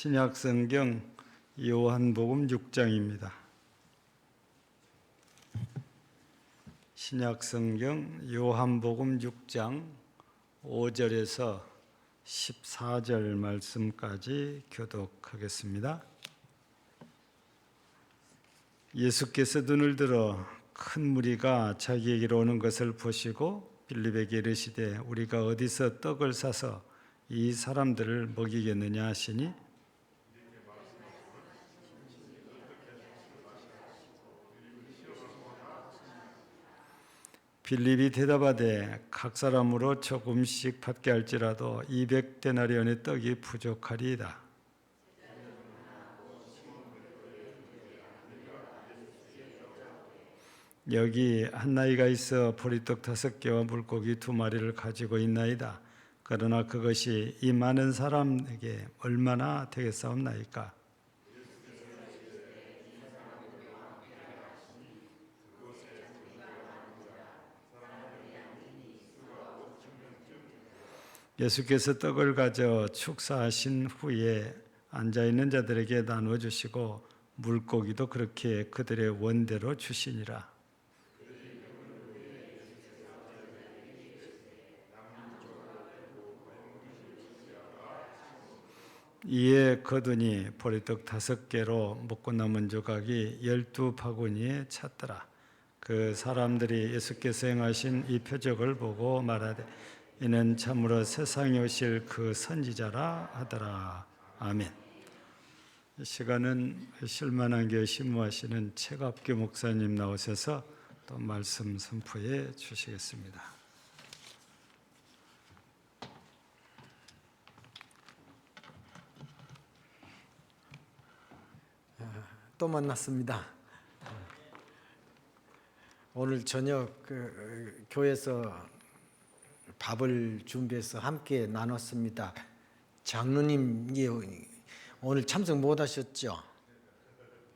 신약성경 요한복음 6장입니다. 신약성경 요한복음 6장 5절에서 14절 말씀까지 교독하겠습니다. 예수께서 눈을 들어 큰 무리가 자기에게로 오는 것을 보시고 빌립에게 이르시되 우리가 어디서 떡을 사서 이 사람들을 먹이겠느냐 하시니 빌립이 대답하되 각 사람으로 조금씩 받게 할지라도 200데나리온의 떡이 부족하리이다. 여기 한 나이가 있어 보리떡 5개와 물고기 2마리를 가지고 있나이다. 그러나 그것이 이 많은 사람에게 얼마나 되겠사옵나이까? 예수께서 떡을 가져 축사하신 후에 앉아있는 자들에게 나누어 주시고 물고기도 그렇게 그들의 원대로 주시니라. 이에 거두니 보리떡 5개로 먹고 남은 조각이 12바구니에 찼더라. 그 사람들이 예수께서 행하신 이 표적을 보고 말하되 이는 참으로 세상에 오실 그 선지자라 하더라. 아멘. 이 시간은 실만한교회 신무하시는 최갑규 목사님 나오셔서 또 말씀 선포해 주시겠습니다. 또 만났습니다. 오늘 저녁 교회에서 밥을 준비해서 함께 나눴습니다. 장로님이 오늘 참석 못 하셨죠?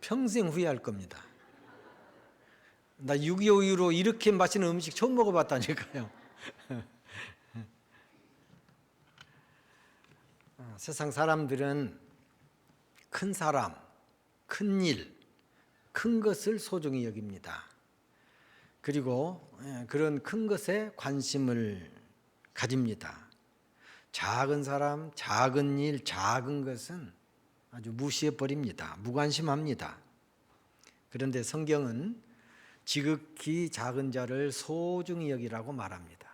평생 후회할 겁니다. 나 6.25 이후로 이렇게 맛있는 음식 처음 먹어봤다니까요. 세상 사람들은 큰 사람, 큰 일, 큰 것을 소중히 여깁니다. 그리고 그런 큰 것에 관심을 가집니다. 작은 사람, 작은 일, 작은 것은 아주 무시해버립니다. 무관심합니다. 그런데 성경은 지극히 작은 자를 소중히 여기라고 말합니다.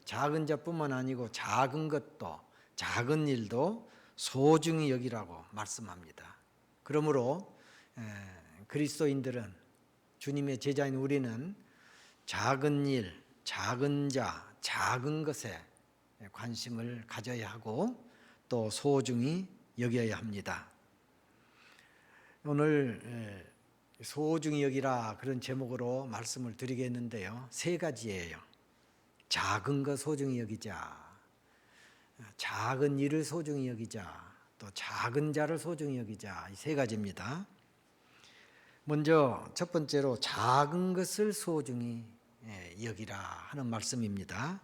작은 자뿐만 아니고 작은 것도, 작은 일도 소중히 여기라고 말씀합니다. 그러므로 그리스도인들은, 주님의 제자인 우리는 작은 일, 작은 자, 작은 것에 관심을 가져야 하고 또 소중히 여겨야 합니다. 오늘 소중히 여기라 그런 제목으로 말씀을 드리겠는데요. 3가지예요. 작은 것 소중히 여기자, 작은 일을 소중히 여기자, 또 작은 자를 소중히 여기자, 이 3가지입니다. 먼저 첫 번째로 작은 것을 소중히 여기라 하는 말씀입니다.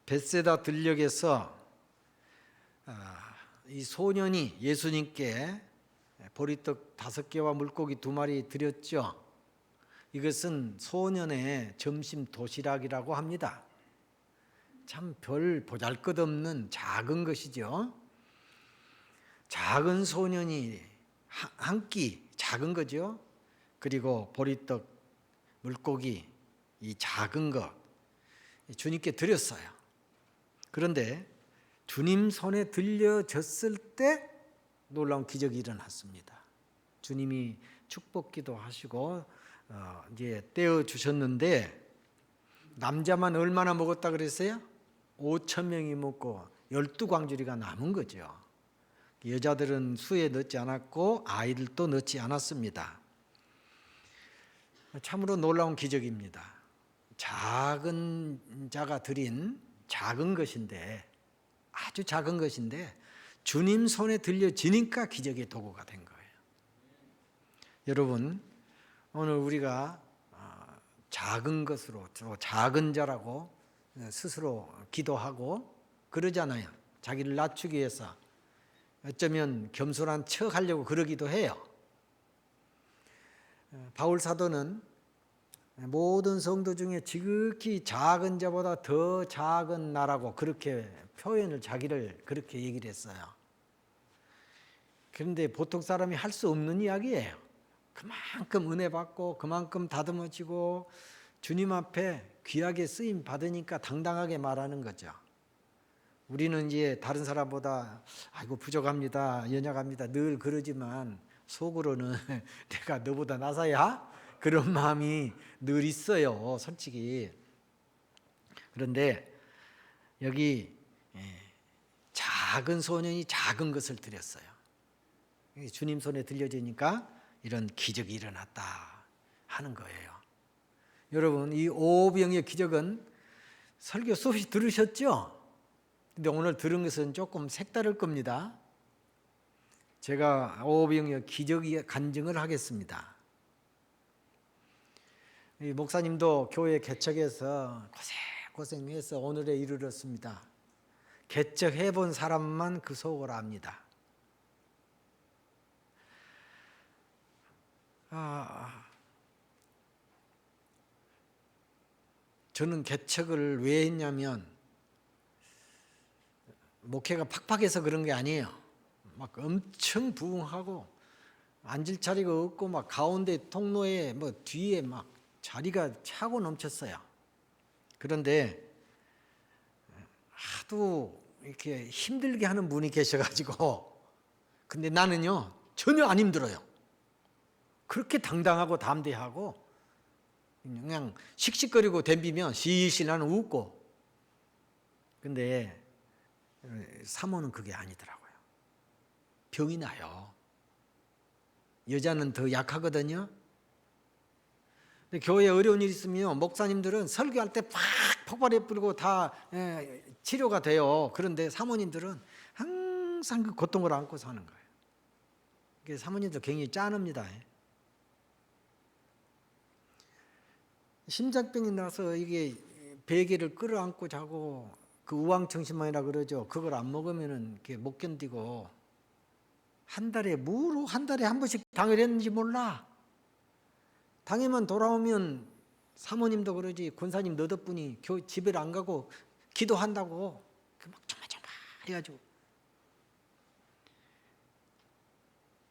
벳세다 들녘에서 이 소년이 예수님께 보리떡 5개와 물고기 2마리 드렸죠. 이것은 소년의 점심 도시락이라고 합니다. 참 별 보잘것없는 작은 것이죠. 작은 소년이 한 끼, 작은 거죠. 그리고 보리떡, 물고기, 이 작은 것 주님께 드렸어요. 그런데 주님 손에 들려졌을 때 놀라운 기적이 일어났습니다. 주님이 축복기도 하시고 이제 떼어 주셨는데 남자만 얼마나 먹었다 그랬어요? 5,000명이 먹고 12광주리가 남은 거죠. 여자들은 수에 넣지 않았고 아이들도 넣지 않았습니다. 참으로 놀라운 기적입니다. 작은 자가 드린 작은 것인데, 아주 작은 것인데 주님 손에 들려지니까 기적의 도구가 된 거예요. 여러분, 오늘 우리가 작은 것으로, 작은 자라고 스스로 기도하고 그러잖아요. 자기를 낮추기 위해서 어쩌면 겸손한 척 하려고 그러기도 해요. 바울 사도는 모든 성도 중에 지극히 작은 자보다 더 작은 나라고 그렇게 표현을 자기를 그렇게 얘기를 했어요. 그런데 보통 사람이 할 수 없는 이야기예요. 그만큼 은혜 받고 그만큼 다듬어지고 주님 앞에 귀하게 쓰임 받으니까 당당하게 말하는 거죠. 우리는 이제 다른 사람보다 아이고 부족합니다, 연약합니다 늘 그러지만 속으로는 내가 너보다 나서야 그런 마음이 늘 있어요, 솔직히. 그런데 여기 작은 소년이 작은 것을 드렸어요. 주님 손에 들려지니까 이런 기적이 일어났다 하는 거예요. 여러분, 이 오병의 기적은 설교 수없이 들으셨죠? 근데 오늘 들은 것은 조금 색다를 겁니다. 제가 오병의 기적의 간증을 하겠습니다. 이 목사님도 교회 개척해서 고생해서 오늘에 이르렀습니다. 개척해 본 사람만 그 속을 압니다. 저는 개척을 왜 했냐면 목회가 팍팍해서 그런 게 아니에요. 막 엄청 부흥하고 앉을 자리가 없고 막 가운데 통로에 뭐 뒤에 막 자리가 차고 넘쳤어요. 그런데 하도 이렇게 힘들게 하는 분이 계셔가지고 근데 나는요 전혀 안 힘들어요. 그렇게 당당하고 담대하고 그냥 씩씩거리고 덤비면 시시 나는 웃고. 근데 사모는 그게 아니더라고요. 병이 나요. 여자는 더 약하거든요. 근데 교회에 어려운 일 있으면 목사님들은 설교할 때 팍 폭발해 뿌리고 다 치료가 돼요. 그런데 사모님들은 항상 그 고통을 안고 사는 거예요. 그래서 사모님들 굉장히 짠합니다. 심장병이 나서 이게 베개를 끌어안고 자고 그 우황청심환이라 그러죠. 그걸 안 먹으면은 못 견디고 한 달에 한 번씩 당을 했는지 몰라. 당에만 돌아오면 사모님도 그러지 권사님 너 덕분이 집에 안 가고 기도한다고 막 조마조마 해가지고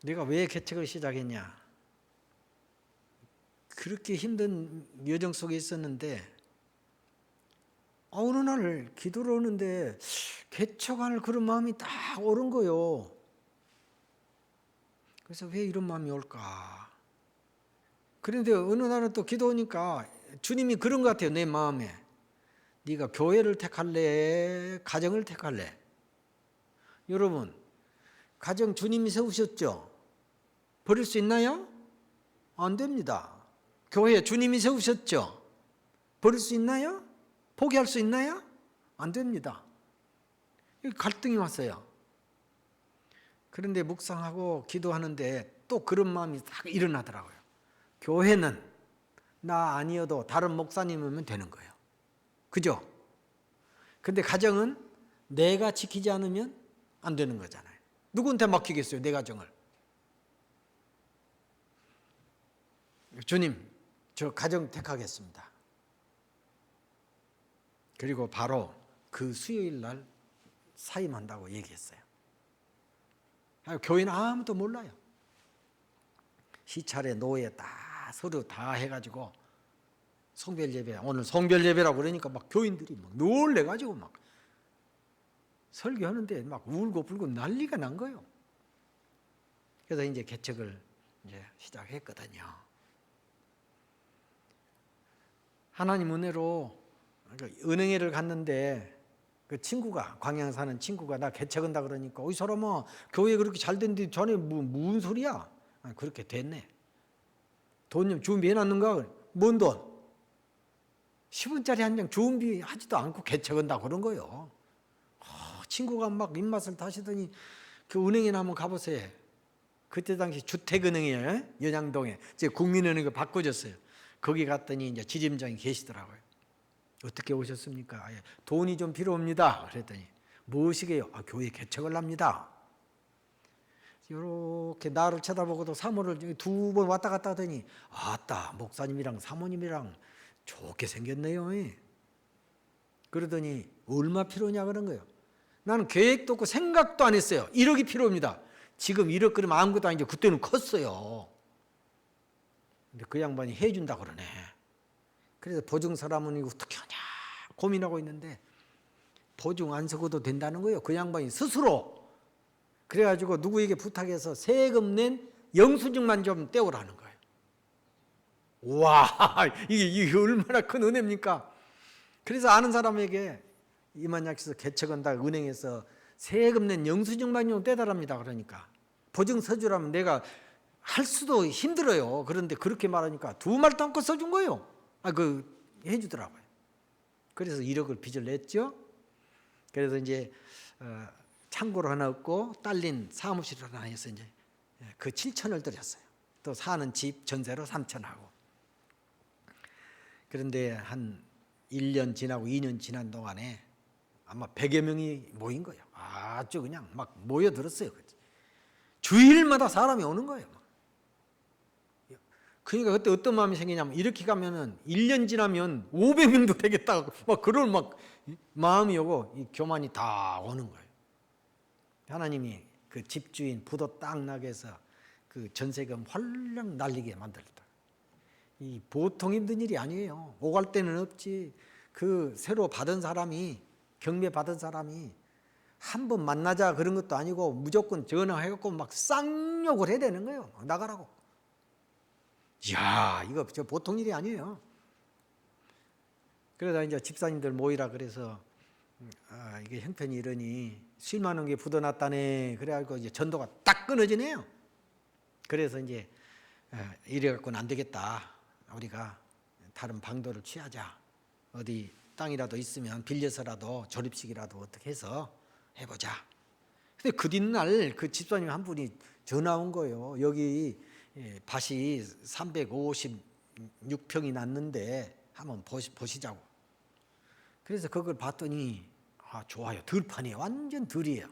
내가 왜 개척을 시작했냐. 그렇게 힘든 여정 속에 있었는데 어느 날 기도를 하는데 개척할 그런 마음이 딱 오른 거요. 그래서 왜 이런 마음이 올까? 그런데 어느 날은 또 기도하니까 주님이 그런 것 같아요. 내 마음에 네가 교회를 택할래? 가정을 택할래? 여러분 가정 주님이 세우셨죠? 버릴 수 있나요? 안 됩니다. 교회 주님이 세우셨죠? 버릴 수 있나요? 포기할 수 있나요? 안 됩니다. 갈등이 왔어요. 그런데 묵상하고 기도하는데 또 그런 마음이 딱 일어나더라고요. 교회는 나 아니어도 다른 목사님이면 되는 거예요. 그죠? 근데 가정은 내가 지키지 않으면 안 되는 거잖아요. 누구한테 맡기겠어요, 내 가정을? 주님, 저 가정 택하겠습니다. 그리고 바로 그 수요일 날 사임한다고 얘기했어요. 교회는 아무도 몰라요. 시찰에 노예 다 서류 다 해가지고 성별 예배, 오늘 성별 예배라고 그러니까 막 교인들이 막 놀래가지고 막 설교하는데 막 울고 불고 난리가 난 거예요. 그래서 이제 개척을 이제 시작했거든요. 하나님 은혜로 은행회를 갔는데 그 친구가 광양 사는 친구가 나 개척한다 그러니까 이 사람아 교회 그렇게 잘 됐는데 전에 무슨 소리야? 그렇게 됐네. 돈 좀 준비해놨는가? 뭔 돈? 10원짜리 한 장 준비하지도 않고 개척한다 그런 거예요. 친구가 막 입맛을 다시더니 그 은행에나 한번 가보세요. 그때 당시 주택은행이에요. 연양동에 이제 국민은행을 바꿔줬어요. 거기 갔더니 이제 지점장이 계시더라고요. 어떻게 오셨습니까? 돈이 좀 필요합니다. 그랬더니 무엇이게요? 교회 개척을 합니다. 이렇게 나를 쳐다보고도 사모를 2번 왔다 갔다 하더니 아따 목사님이랑 사모님이랑 좋게 생겼네요. 그러더니 얼마 필요냐 그런 거예요. 나는 계획도 없고 생각도 안 했어요. 1억이 필요합니다. 지금 1억 그러면 아무것도 아니죠. 그때는 컸어요. 근데 그 양반이 해준다 그러네. 그래서 보증 사람은 어떻게 하냐 고민하고 있는데 보증 안 서고도 된다는 거예요. 그 양반이 스스로. 그래가지고 누구에게 부탁해서 세금 낸 영수증만 좀 떼오라는 거예요. 와, 이게 얼마나 큰 은혜입니까? 그래서 아는 사람에게 이만약에서 개척한다 은행에서 세금 낸 영수증만 좀 떼달랍니다. 그러니까 보증 서주라면 내가 할 수도 힘들어요. 그런데 그렇게 말하니까 두 말도 않고 써준 거예요. 해주더라고요. 그래서 1억을 빚을 냈죠. 그래서 이제 창고를 하나 얻고 딸린 사무실을 하나 해서 이제 그 7천을 들였어요. 또 사는 집 전세로 3천하고. 그런데 한 1년 지나고 2년 지난 동안에 아마 100여 명이 모인 거예요. 아주 그냥 막 모여들었어요. 주일마다 사람이 오는 거예요. 그러니까 그때 어떤 마음이 생기냐면 이렇게 가면은 1년 지나면 500명도 되겠다. 막 그런 막 마음이 오고 이 교만이 다 오는 거예요. 하나님이 그 집주인 부도 딱 나게 해서 그 전세금 활짝 날리게 만들었다. 이 보통 힘든 일이 아니에요. 오갈 때는 없지. 그 새로 받은 사람이 경매 받은 사람이 한 번 만나자 그런 것도 아니고 무조건 전화해갖고 막 쌍욕을 해야 되는 거예요. 나가라고. 이야, 이거 저 보통 일이 아니에요. 그러다 이제 집사님들 모이라 그래서 이게 형편이 이러니 실만한 게 묻어났다네. 그래가지고 이제 전도가 딱 끊어지네요. 그래서 이제 이래갖고는 안 되겠다. 우리가 다른 방도를 취하자. 어디 땅이라도 있으면 빌려서라도 조립식이라도 어떻게 해서 해보자. 근데 그 뒷날 그 집사님 한 분이 전화 온 거예요. 여기 밭이 356평이 났는데 한번 보시자고. 그래서 그걸 봤더니 좋아요. 들판이에요. 완전 들이에요.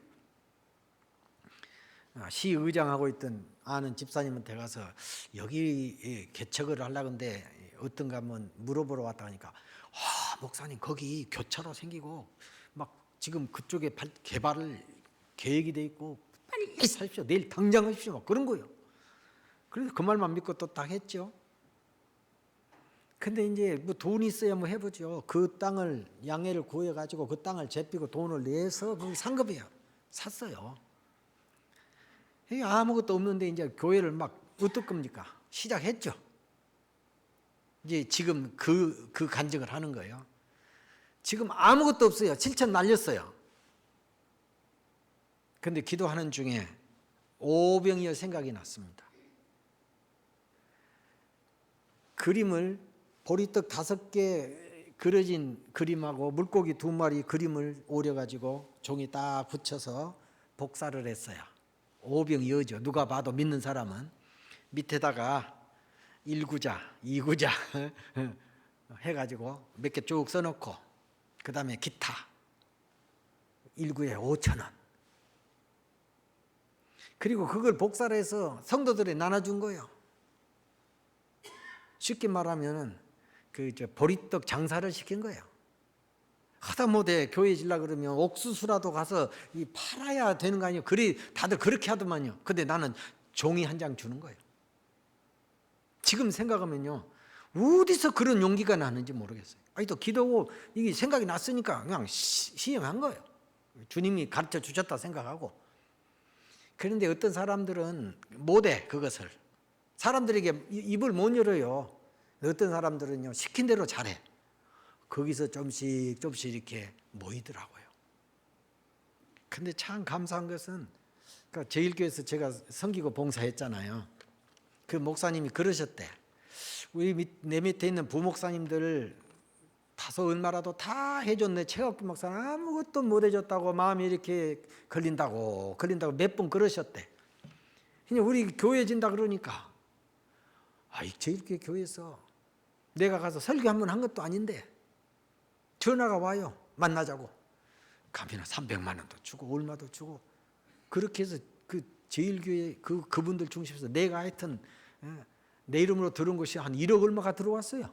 시의장하고 있던 아는 집사님한테 가서 여기 개척을 하려고 하는데 어떤가 한번 물어보러 왔다 하니까 목사님 거기 교차로 생기고 막 지금 그쪽에 개발을 계획이 돼 있고 빨리 사십시오. 내일 당장 하십시오. 막 그런 거예요. 그래서 그 말만 믿고 또 딱 했죠. 근데 이제 뭐 돈이 있어야 뭐 해보죠. 그 땅을 양해를 구해가지고 그 땅을 제비고 돈을 내서 거기 산 겁이에요. 샀어요. 아무것도 없는데 이제 교회를 막 어떨 겁니까? 시작했죠. 이제 지금 그 간증을 하는 거예요. 지금 아무것도 없어요. 7천 날렸어요. 근데 기도하는 중에 오병이어 생각이 났습니다. 그림을 보리떡 5개 그려진 그림하고 물고기 2마리 그림을 오려가지고 종이 딱 붙여서 복사를 했어요. 오병이어죠. 누가 봐도 믿는 사람은. 밑에다가 1구자, 2구자 해가지고 몇 개 쭉 써놓고 그 다음에 기타 1구에 5,000원. 그리고 그걸 복사를 해서 성도들에 나눠준 거예요. 쉽게 말하면 보리떡 장사를 시킨 거예요. 하다못해 교회 지려고 그러면 옥수수라도 가서 팔아야 되는 거 아니에요. 다들 그렇게 하더만요. 근데 나는 종이 한 장 주는 거예요. 지금 생각하면요. 어디서 그런 용기가 나는지 모르겠어요. 또 기도하고 이게 생각이 났으니까 그냥 시행한 거예요. 주님이 가르쳐 주셨다 생각하고. 그런데 어떤 사람들은 못해 그것을. 사람들에게 입을 못 열어요. 어떤 사람들은요 시킨 대로 잘해. 거기서 조금씩 이렇게 모이더라고요. 근데 참 감사한 것은 제1교회에서 제가 섬기고 봉사했잖아요. 그 목사님이 그러셨대. 내 밑에 있는 부목사님들 다소 얼마라도 다 해줬네. 최학규 목사는 아무것도 못 해줬다고 마음이 이렇게 걸린다고 몇 번 그러셨대. 그냥 우리 교회 진다 그러니까 제1교회 교회에서 내가 가서 설교 한 번 한 것도 아닌데 전화가 와요. 만나자고. 가면 300만 원도 주고 얼마도 주고 그렇게 해서 그 제일교회 그분들 중심에서 내가 하여튼 내 이름으로 들은 것이 한 1억 얼마가 들어왔어요.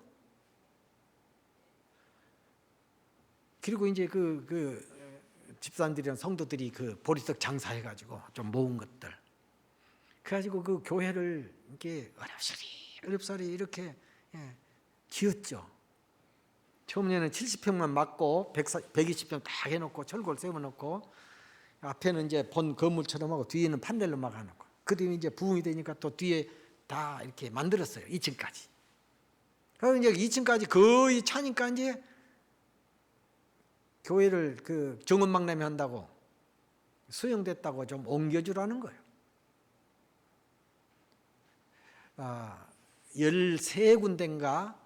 그리고 이제 그 집사님들이랑 성도들이 그 보리떡 장사해가지고 좀 모은 것들, 그래가지고 그 교회를 이렇게 어렵사리 이렇게 지었죠. 처음에는 70평만 막고 120평 다 해놓고 철골 세워놓고 앞에는 이제 본 건물처럼 하고 뒤에는 판넬로 막아놓고, 그 뒤에 이제 부흥이 되니까 또 뒤에 다 이렇게 만들었어요. 2층까지. 그리고 이제 2층까지 거의 차니까 이제 교회를 그 정원망람회 한다고 수용됐다고 좀 옮겨주라는 거예요. 13군데인가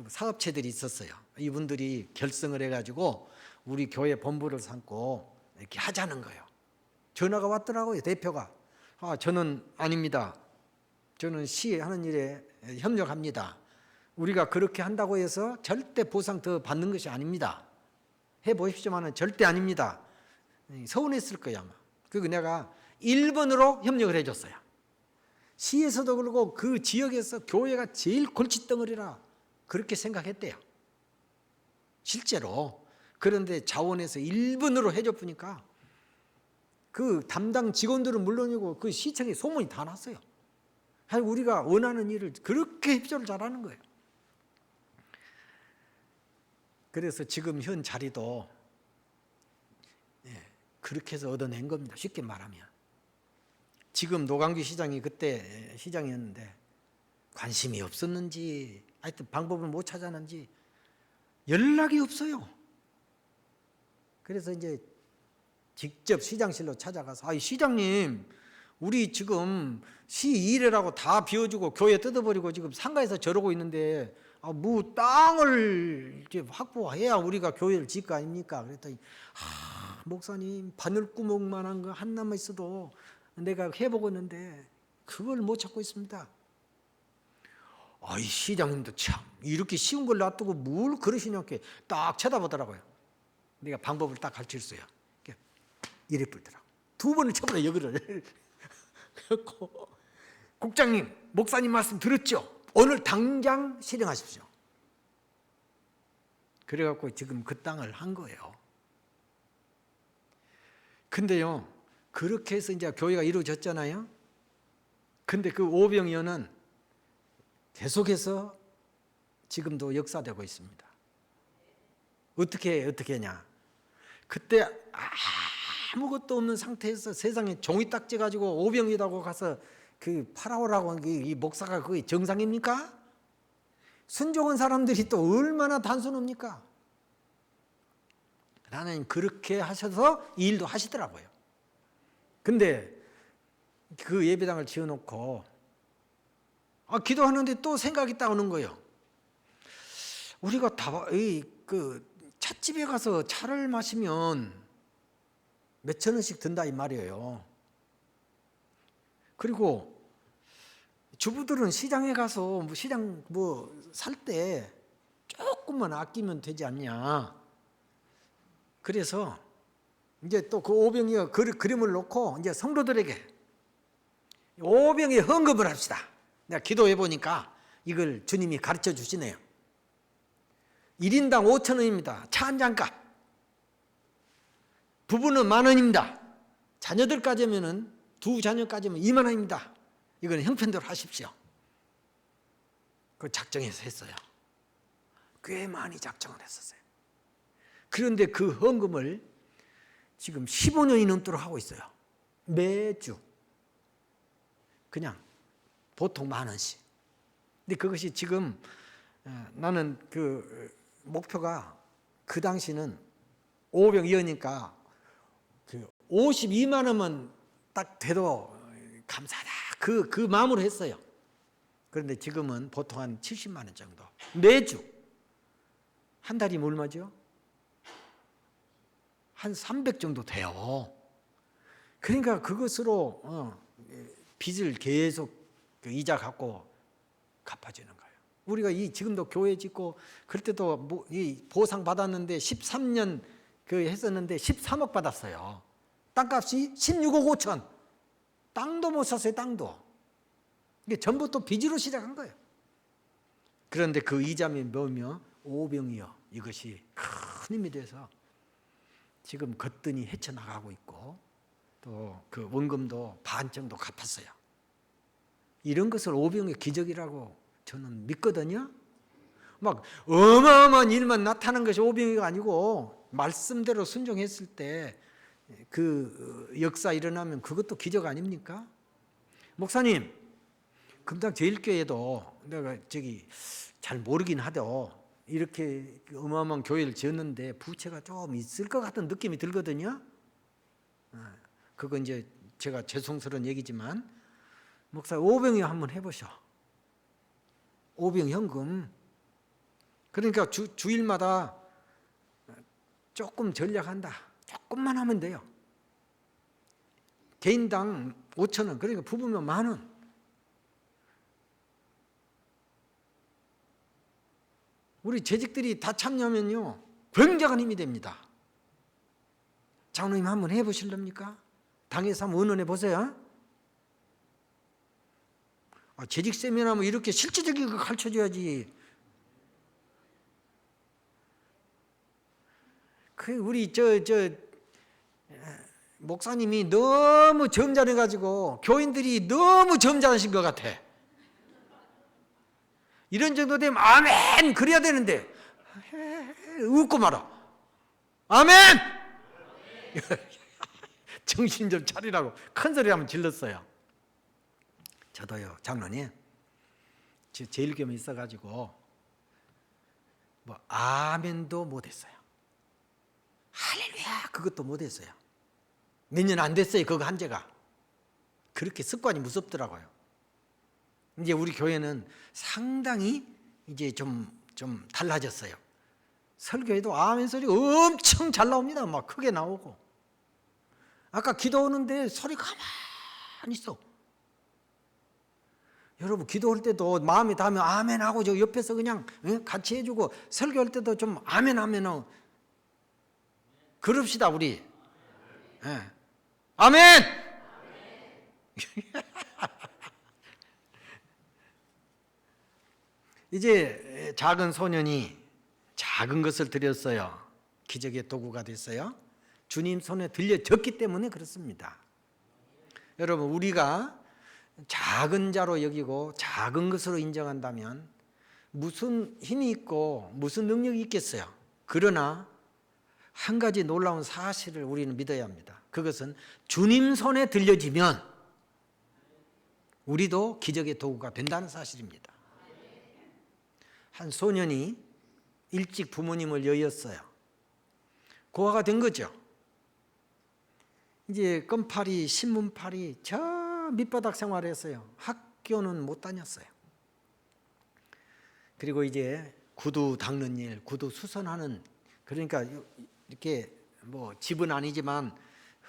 사업체들이 있었어요. 이분들이 결성을 해가지고 우리 교회 본부를 삼고 이렇게 하자는 거예요. 전화가 왔더라고요. 대표가. 저는 아닙니다. 저는 시 하는 일에 협력합니다. 우리가 그렇게 한다고 해서 절대 보상 더 받는 것이 아닙니다. 해보십시오만은 절대 아닙니다. 서운했을 거야 아마. 그리고 내가 1번으로 협력을 해줬어요. 시에서도 그러고 그 지역에서 교회가 제일 골칫덩어리라 그렇게 생각했대요. 실제로. 그런데 자원에서 1번으로 해줘보니까 그 담당 직원들은 물론이고 그 시청에 소문이 다 났어요. 우리가 원하는 일을 그렇게 협조를 잘하는 거예요. 그래서 지금 현 자리도 그렇게 해서 얻어낸 겁니다. 쉽게 말하면. 지금 노광규 시장이 그때 시장이었는데 관심이 없었는지 하여튼 방법을 못 찾았는지 연락이 없어요. 그래서 이제 직접 시장실로 찾아가서 시장님, 우리 지금 시 일회라고 다 비워주고 교회 뜯어버리고 지금 상가에서 저러고 있는데 뭐 땅을 이제 확보해야 우리가 교회를 지을 거 아닙니까? 그랬더니 목사님, 바늘구멍만한 거 하나만 있어도 내가 해보고 있는데 그걸 못 찾고 있습니다. 시장님도 참 이렇게 쉬운 걸 놔두고 뭘 그러시냐고 딱 쳐다보더라고요. 내가 방법을 딱 가르쳤어요. 이래 불더라고. 2번을 쳐보라 여기를. 그래서 국장님, 목사님 말씀 들었죠? 오늘 당장 실행하십시오. 그래갖고 지금 그 땅을 한 거예요. 근데요, 그렇게 해서 이제 교회가 이루어졌잖아요. 근데 그 오병이어는 계속해서 지금도 역사되고 있습니다. 어떻게 하냐? 그때 아무것도 없는 상태에서 세상에 종이 딱지 가지고 오병이라고 가서 그 파라오라고 이 목사가 그게 정상입니까? 순종한 사람들이 또 얼마나 단순합니까? 하나님 그렇게 하셔서 이 일도 하시더라고요. 근데 그 예배당을 지어놓고 기도하는데 또 생각이 따오는 거예요. 우리가 그 찻집에 가서 차를 마시면 몇천 원씩 든다 이 말이에요. 그리고 주부들은 시장에 가서 시장 살 때 조금만 아끼면 되지 않냐. 그래서 이제 또 그 오병이어 그림을 놓고 이제 성도들에게 오병이어 헌금을 합시다. 내가 기도해 보니까 이걸 주님이 가르쳐 주시네요. 1인당 5,000원입니다. 차 한 잔 값. 부부는 10,000원입니다. 자녀들까지면은 2자녀까지면 20,000원입니다. 이건 형편대로 하십시오. 그 작정해서 했어요. 꽤 많이 작정을 했었어요. 그런데 그 헌금을 지금 15년이 넘도록 하고 있어요. 매주 그냥 보통 10,000원씩. 근데 그것이 지금 나는 그 목표가 그 당시는 오병이어니까 그 52만 원만 딱 돼도 감사하다. 그 마음으로 했어요. 그런데 지금은 보통 한 70만 원 정도. 매주. 한 달이면 얼마죠? 한 300 정도 돼요. 그러니까 그것으로 빚을 계속 그 이자 갖고 갚아주는 거예요. 우리가 지금도 교회 짓고 그럴 때도 이 보상 받았는데 13년 그 했었는데 13억 받았어요. 땅값이 16억 5천. 땅도 못 샀어요. 땅도. 이게 전부 또 빚으로 시작한 거예요. 그런데 그 이자매 뭐며 오병이어 이것이 큰 힘이 돼서 지금 거뜬히 헤쳐나가고 있고 또 그 원금도 반 정도 갚았어요. 이런 것을 오병이어 기적이라고 저는 믿거든요. 막 어마어마한 일만 나타난 것이 오병이어가 아니고 말씀대로 순종했을 때 그 역사 일어나면 그것도 기적 아닙니까? 목사님, 금당 제일교회도 내가 잘 모르긴 하도 이렇게 어마어마한 교회를 지었는데 부채가 좀 있을 것 같은 느낌이 들거든요. 그건 이제 제가 죄송스러운 얘기지만 목사 오병이어 한번 해보셔. 오병 현금. 그러니까 주일마다 조금 전략한다. 조금만 하면 돼요. 개인당 5,000원, 그러니까 부부면 10,000원. 우리 재직들이 다 참여하면요 굉장한 힘이 됩니다. 장로님 한번 해보실랍니까? 당에서 한번 의논해 보세요. 재직 세미나면 이렇게 실질적인 거 가르쳐줘야지. 우리 목사님이 너무 점잖해가지고 교인들이 너무 점잖으신 것 같아. 이런 정도 되면 아멘 그래야 되는데 웃고 말아. 아멘. 정신 좀 차리라고 큰 소리 한번 질렀어요. 저도요 장로님 제일겸이 있어가지고 뭐 아멘도 못했어요. 할렐루야 그것도 못했어요. 몇 년 안 됐어요. 그거 한 제가. 그렇게 습관이 무섭더라고요. 이제 우리 교회는 상당히 이제 좀 달라졌어요. 설교에도 아멘 소리 엄청 잘 나옵니다. 막 크게 나오고. 아까 기도하는데 소리 가만히 있어. 여러분 기도할 때도 마음에 닿으면 아멘 하고 저 옆에서 그냥 같이 해주고 설교할 때도 좀 아멘 하면 그럽시다 우리. 네. 아멘. 이제 작은 소년이 작은 것을 드렸어요. 기적의 도구가 됐어요. 주님 손에 들려졌기 때문에 그렇습니다. 여러분 우리가 작은 자로 여기고 작은 것으로 인정한다면 무슨 힘이 있고 무슨 능력이 있겠어요. 그러나 한 가지 놀라운 사실을 우리는 믿어야 합니다. 그것은 주님 손에 들려지면 우리도 기적의 도구가 된다는 사실입니다. 한 소년이 일찍 부모님을 여의었어요. 고아가 된 거죠. 이제 껌파리, 신문파리 저 밑바닥 생활했어요. 학교는 못 다녔어요. 그리고 이제 구두 닦는 일, 구두 수선하는, 그러니까 이렇게 뭐 집은 아니지만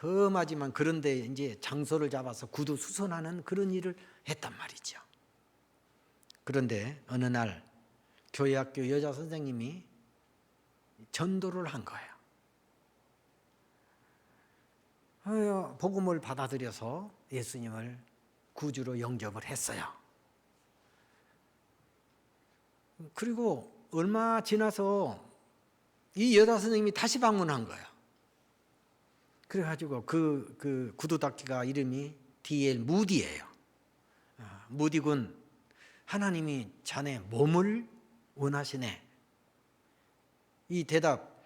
험하지만 그런데 이제 장소를 잡아서 구두 수선하는 그런 일을 했단 말이죠. 그런데 어느 날 교회 학교 여자 선생님이 전도를 한 거예요. 복음을 받아들여서 예수님을 구주로 영접을 했어요. 그리고 얼마 지나서 이 여자 선생님이 다시 방문한 거예요. 그래가지고 그 구두 닦기가 이름이 D.L. 무디예요. 무디군, 하나님이 자네 몸을 원하시네. 이 대답,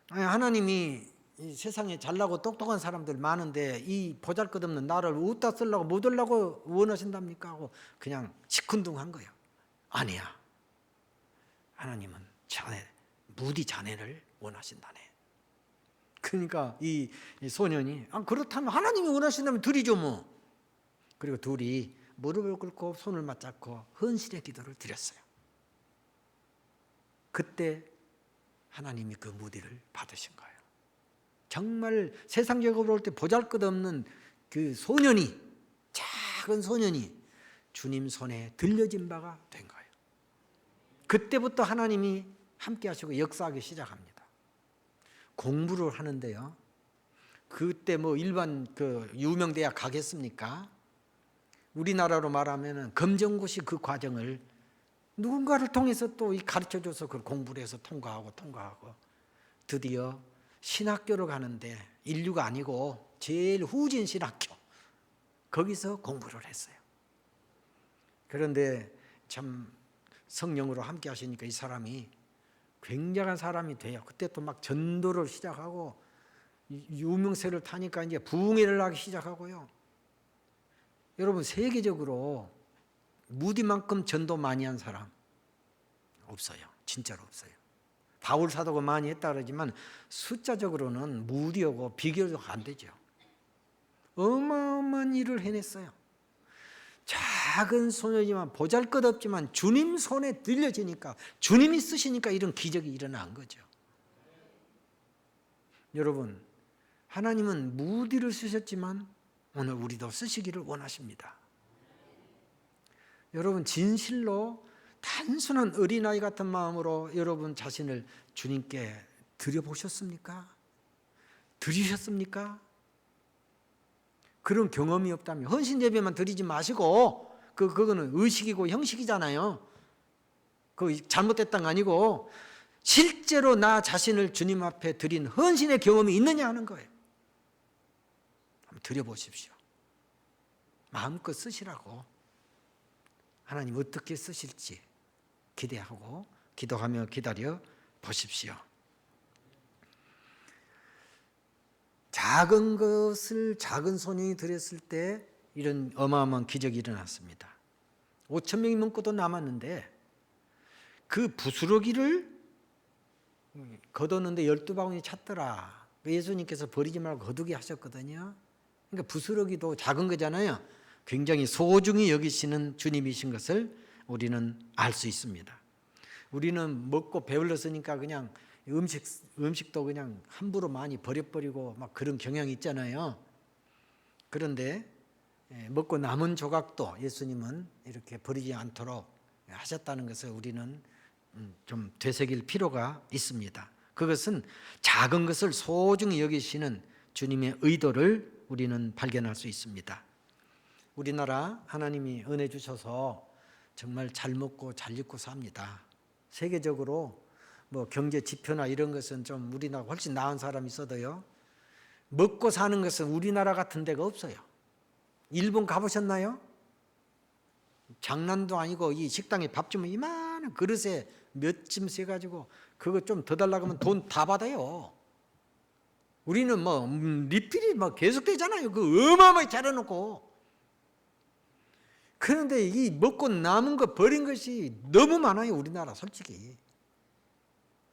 하나님이 이 세상에 잘나고 똑똑한 사람들 많은데 이 보잘것없는 나를 웃다 쓰려고 못 하려고 원하신답니까? 하고 그냥 시큰둥한 거예요. 아니야. 하나님은 자네, 무디 자네를 원하신다네. 그러니까 이 소년이 그렇다면 하나님이 원하신다면 둘이죠 뭐. 그리고 둘이 무릎을 꿇고 손을 맞잡고 헌신의 기도를 드렸어요. 그때 하나님이 그 무디를 받으신 거예요. 정말 세상적으로 볼 때 보잘것없는 그 소년이, 작은 소년이 주님 손에 들려진 바가 된 거예요. 그때부터 하나님이 함께 하시고 역사하기 시작합니다. 공부를 하는데요. 그때 뭐 일반 그 유명 대학 가겠습니까? 우리나라로 말하면은 검정고시 그 과정을 누군가를 통해서 또 가르쳐줘서 그걸 공부를 해서 통과하고 드디어 신학교로 가는데, 인류가 아니고 제일 후진 신학교, 거기서 공부를 했어요. 그런데 참 성령으로 함께 하시니까 이 사람이 굉장한 사람이 돼요. 그때 또 막 전도를 시작하고 유명세를 타니까 이제 부흥회를 하기 시작하고요. 여러분, 세계적으로 무디만큼 전도 많이 한 사람 없어요. 진짜로 없어요. 바울 사도가 많이 했다 그러지만 숫자적으로는 무디하고 비교가 안 되죠. 어마어마한 일을 해냈어요. 작은 소녀지만 보잘것없지만 주님 손에 들려지니까, 주님이 쓰시니까 이런 기적이 일어난 거죠. 여러분, 하나님은 무디를 쓰셨지만 오늘 우리도 쓰시기를 원하십니다. 여러분, 진실로 단순한 어린아이 같은 마음으로 여러분 자신을 주님께 드려보셨습니까? 드리셨습니까? 그런 경험이 없다면 헌신 예배만 드리지 마시고, 그거는 의식이고 형식이잖아요. 그거 잘못됐다는 거 아니고 실제로 나 자신을 주님 앞에 드린 헌신의 경험이 있느냐 하는 거예요. 한번 드려보십시오. 마음껏 쓰시라고. 하나님 어떻게 쓰실지 기대하고 기도하며 기다려 보십시오. 작은 것을 작은 소년이 드렸을 때 이런 어마어마한 기적이 일어났습니다. 5,000명이 넘고도 남았는데 그 부스러기를 걷었는데 12바구니 찼더라. 예수님께서 버리지 말고 거두게 하셨거든요. 그러니까 부스러기도 작은 거잖아요. 굉장히 소중히 여기시는 주님이신 것을 우리는 알 수 있습니다. 우리는 먹고 배불렀으니까 그냥 음식도 그냥 함부로 많이 버려버리고 막 그런 경향이 있잖아요. 그런데 먹고 남은 조각도 예수님은 이렇게 버리지 않도록 하셨다는 것을 우리는 좀 되새길 필요가 있습니다. 그것은 작은 것을 소중히 여기시는 주님의 의도를 우리는 발견할 수 있습니다. 우리나라 하나님이 은혜 주셔서 정말 잘 먹고 잘 입고 삽니다. 세계적으로 뭐 경제 지표나 이런 것은 좀 우리나라 훨씬 나은 사람이 있어도요, 먹고 사는 것은 우리나라 같은 데가 없어요. 일본 가보셨나요? 장난도 아니고 이 식당에 밥 주면 이만한 그릇에 몇 찜 세가지고 그거 좀 더 달라고 하면 돈 다 받아요. 우리는 뭐 리필이 뭐 계속 되잖아요. 그 어마어마하게 차려놓고. 그런데 이 먹고 남은 거 버린 것이 너무 많아요. 우리나라 솔직히.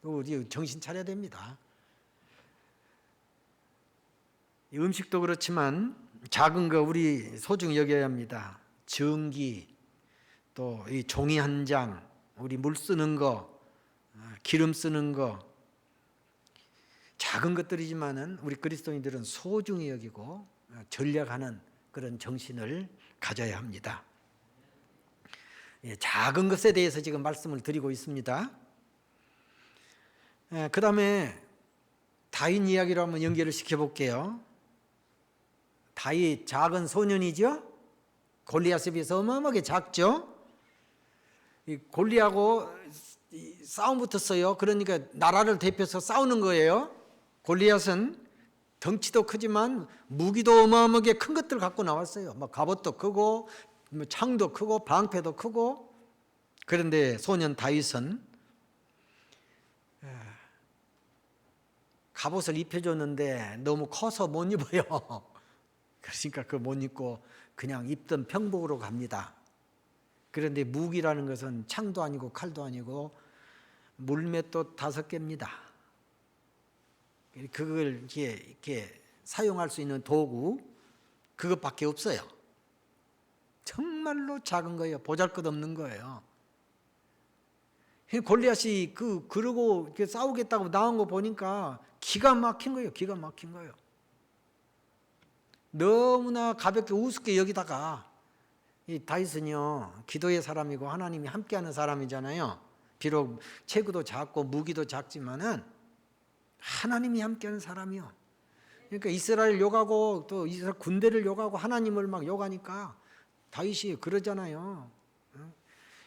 우리 정신 차려야 됩니다. 음식도 그렇지만 작은 거 우리 소중히 여겨야 합니다. 전기, 또 이 종이 한 장, 우리 물 쓰는 거, 기름 쓰는 거, 작은 것들이지만은 우리 그리스도인들은 소중히 여기고 전략하는 그런 정신을 가져야 합니다. 작은 것에 대해서 지금 말씀을 드리고 있습니다. 그 다음에 다윗 이야기로 한번 연결을 시켜볼게요. 다윗 작은 소년이죠. 골리앗에 비해서 어마어마하게 작죠. 골리앗하고 싸움 붙었어요. 그러니까 나라를 대표해서 싸우는 거예요. 골리앗은 덩치도 크지만 무기도 어마어마하게 큰 것들 갖고 나왔어요. 막 갑옷도 크고 창도 크고 방패도 크고. 그런데 소년 다윗은 갑옷을 입혀줬는데 너무 커서 못 입어요. 그러니까 그거 못 입고 그냥 입던 평복으로 갑니다. 그런데 무기라는 것은 창도 아니고 칼도 아니고 물맷도 5개입니다. 그걸 이렇게 사용할 수 있는 도구, 그것밖에 없어요. 정말로 작은 거예요. 보잘것없는 거예요. 골리앗이 그러고 이렇게 싸우겠다고 나온 거 보니까 기가 막힌 거예요. 기가 막힌 거예요. 너무나 가볍게 우습게 여기다가, 이 다윗은요 기도의 사람이고 하나님이 함께하는 사람이잖아요. 비록 체구도 작고 무기도 작지만은 하나님이 함께하는 사람이요. 그러니까 이스라엘 욕하고 또 이스라엘 군대를 욕하고 하나님을 막 욕하니까 다윗이 그러잖아요.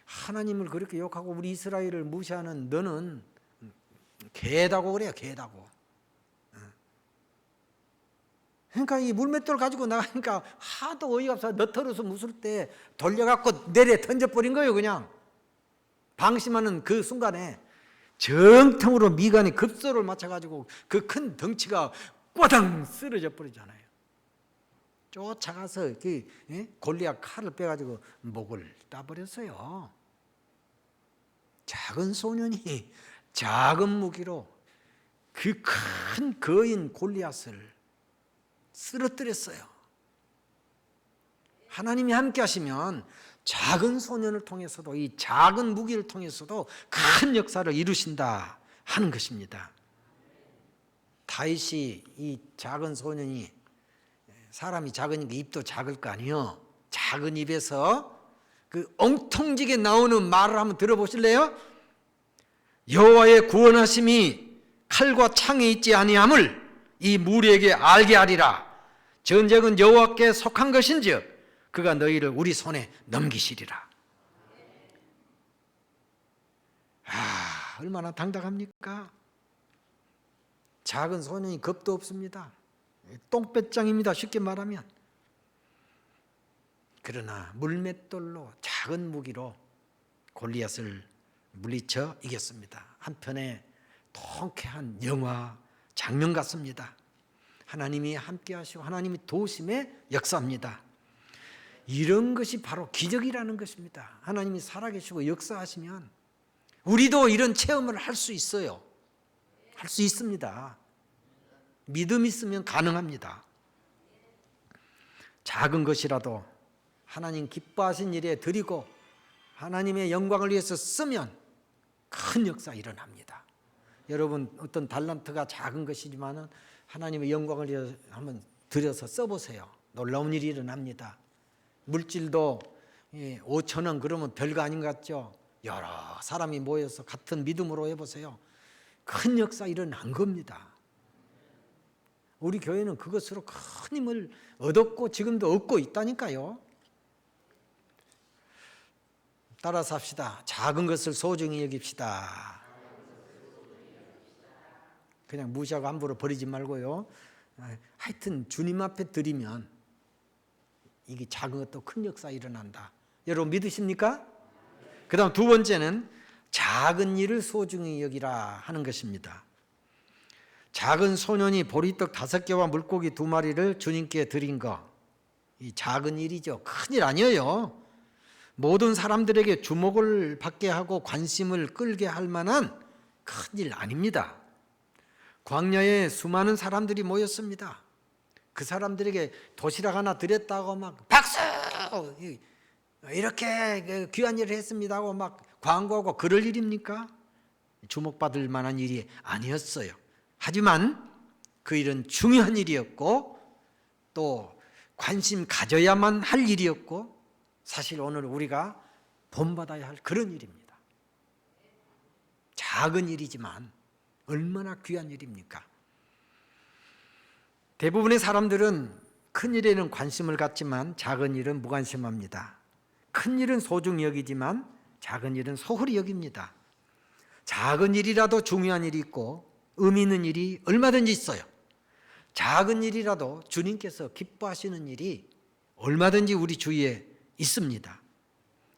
하나님을 그렇게 욕하고 우리 이스라엘을 무시하는 너는 개다고 그래요. 개다고. 그러니까 이 물맷돌 가지고 나가니까 하도 어이가 없어 너털어서 무술 때 돌려갖고 내려 던져버린 거예요. 그냥 방심하는 그 순간에 정통으로 미간에 급소를 맞춰가지고 그 큰 덩치가 꼬당 쓰러져 버리잖아요. 쫓아가서 그 골리앗 칼을 빼가지고 목을 따버렸어요. 작은 소년이 작은 무기로 그 큰 거인 골리앗을 쓰러뜨렸어요. 하나님이 함께 하시면 작은 소년을 통해서도 이 작은 무기를 통해서도 큰 역사를 이루신다 하는 것입니다. 다윗이 이 작은 소년이 사람이 작으니까 입도 작을 거 아니에요. 작은 입에서 그 엉통지게 나오는 말을 한번 들어보실래요? 여호와의 구원하심이 칼과 창에 있지 아니함을 이 무리에게 알게 하리라. 전쟁은 여호와께 속한 것인즉 그가 너희를 우리 손에 넘기시리라. 얼마나 당당합니까? 작은 소년이 겁도 없습니다. 똥배짱입니다. 쉽게 말하면. 그러나 물맷돌로 작은 무기로 골리앗을 물리쳐 이겼습니다. 한편의 통쾌한 영화 장면 같습니다. 하나님이 함께 하시고 하나님이 도우심의 역사입니다. 이런 것이 바로 기적이라는 것입니다. 하나님이 살아계시고 역사하시면 우리도 이런 체험을 할 수 있어요. 할 수 있습니다. 믿음 있으면 가능합니다. 작은 것이라도 하나님 기뻐하신 일에 드리고 하나님의 영광을 위해서 쓰면 큰 역사 일어납니다. 여러분 어떤 달란트가 작은 것이지만 하나님의 영광을 위해서 한번 들여서 써보세요. 놀라운 일이 일어납니다. 물질도 5,000원 그러면 별거 아닌 것 같죠. 여러 사람이 모여서 같은 믿음으로 해보세요. 큰 역사 일어난 겁니다. 우리 교회는 그것으로 큰 힘을 얻었고 지금도 얻고 있다니까요. 따라서 합시다. 작은 것을 소중히 여깁시다. 그냥 무시하고 함부로 버리지 말고요. 하여튼 주님 앞에 드리면 이게 작은 것도 큰 역사 일어난다. 여러분 믿으십니까? 그 다음 두 번째는 작은 일을 소중히 여기라 하는 것입니다. 작은 소년이 보리떡 5개와 물고기 2마리를 주님께 드린 거, 이 작은 일이죠. 큰일 아니에요. 모든 사람들에게 주목을 받게 하고 관심을 끌게 할 만한 큰일 아닙니다. 광야에 수많은 사람들이 모였습니다. 그 사람들에게 도시락 하나 드렸다고 막 박수! 이렇게 귀한 일을 했습니다 하고 막 광고하고 그럴 일입니까? 주목받을 만한 일이 아니었어요. 하지만 그 일은 중요한 일이었고 또 관심 가져야만 할 일이었고 사실 오늘 우리가 본받아야 할 그런 일입니다. 작은 일이지만 얼마나 귀한 일입니까? 대부분의 사람들은 큰 일에는 관심을 갖지만 작은 일은 무관심합니다. 큰 일은 소중히 여기지만 작은 일은 소홀히 여깁니다. 작은 일이라도 중요한 일이 있고 의미 있는 일이 얼마든지 있어요. 작은 일이라도 주님께서 기뻐하시는 일이 얼마든지 우리 주위에 있습니다.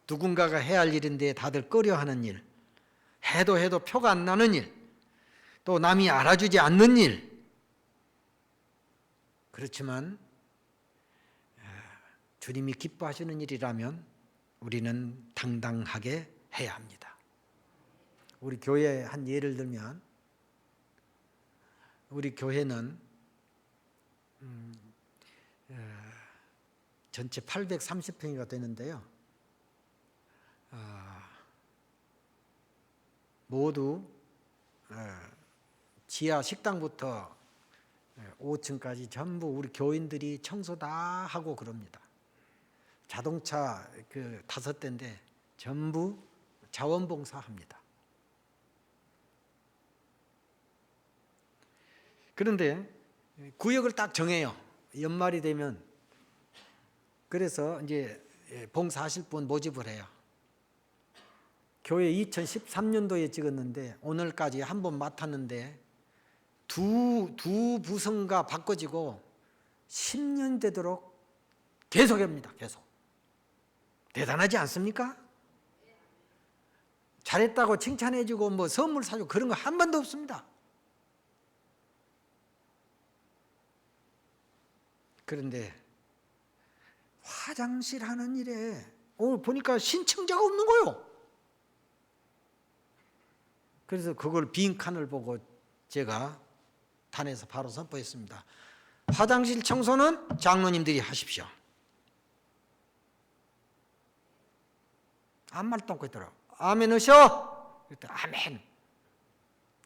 누군가가 해야 할 일인데 다들 꺼려하는 일, 해도 표가 안 나는 일, 또 남이 알아주지 않는 일. 그렇지만 주님이 기뻐하시는 일이라면 우리는 당당하게 해야 합니다. 우리 교회 한 예를 들면 우리 교회는 전체 830평이가 되는데요. 모두 지하 식당부터 5층까지 전부 우리 교인들이 청소 다 하고 그럽니다. 자동차 5대인데 전부 자원봉사합니다. 그런데 구역을 딱 정해요. 연말이 되면. 그래서 이제 봉사하실 분 모집을 해요. 교회 2013년도에 찍었는데 오늘까지 한 번 맡았는데 두 부서가 바꿔지고 10년 되도록 계속 합니다. 계속. 대단하지 않습니까? 잘했다고 칭찬해주고 뭐 선물 사주고 그런 거 한 번도 없습니다. 그런데 화장실 하는 일에 오늘 보니까 신청자가 없는 거요. 그래서 그걸 빈 칸을 보고 제가 단에서 바로 선포했습니다. 화장실 청소는 장로님들이 하십시오. 아무 말도 않고 있더라. 아멘 하셔. 그랬더니 아멘.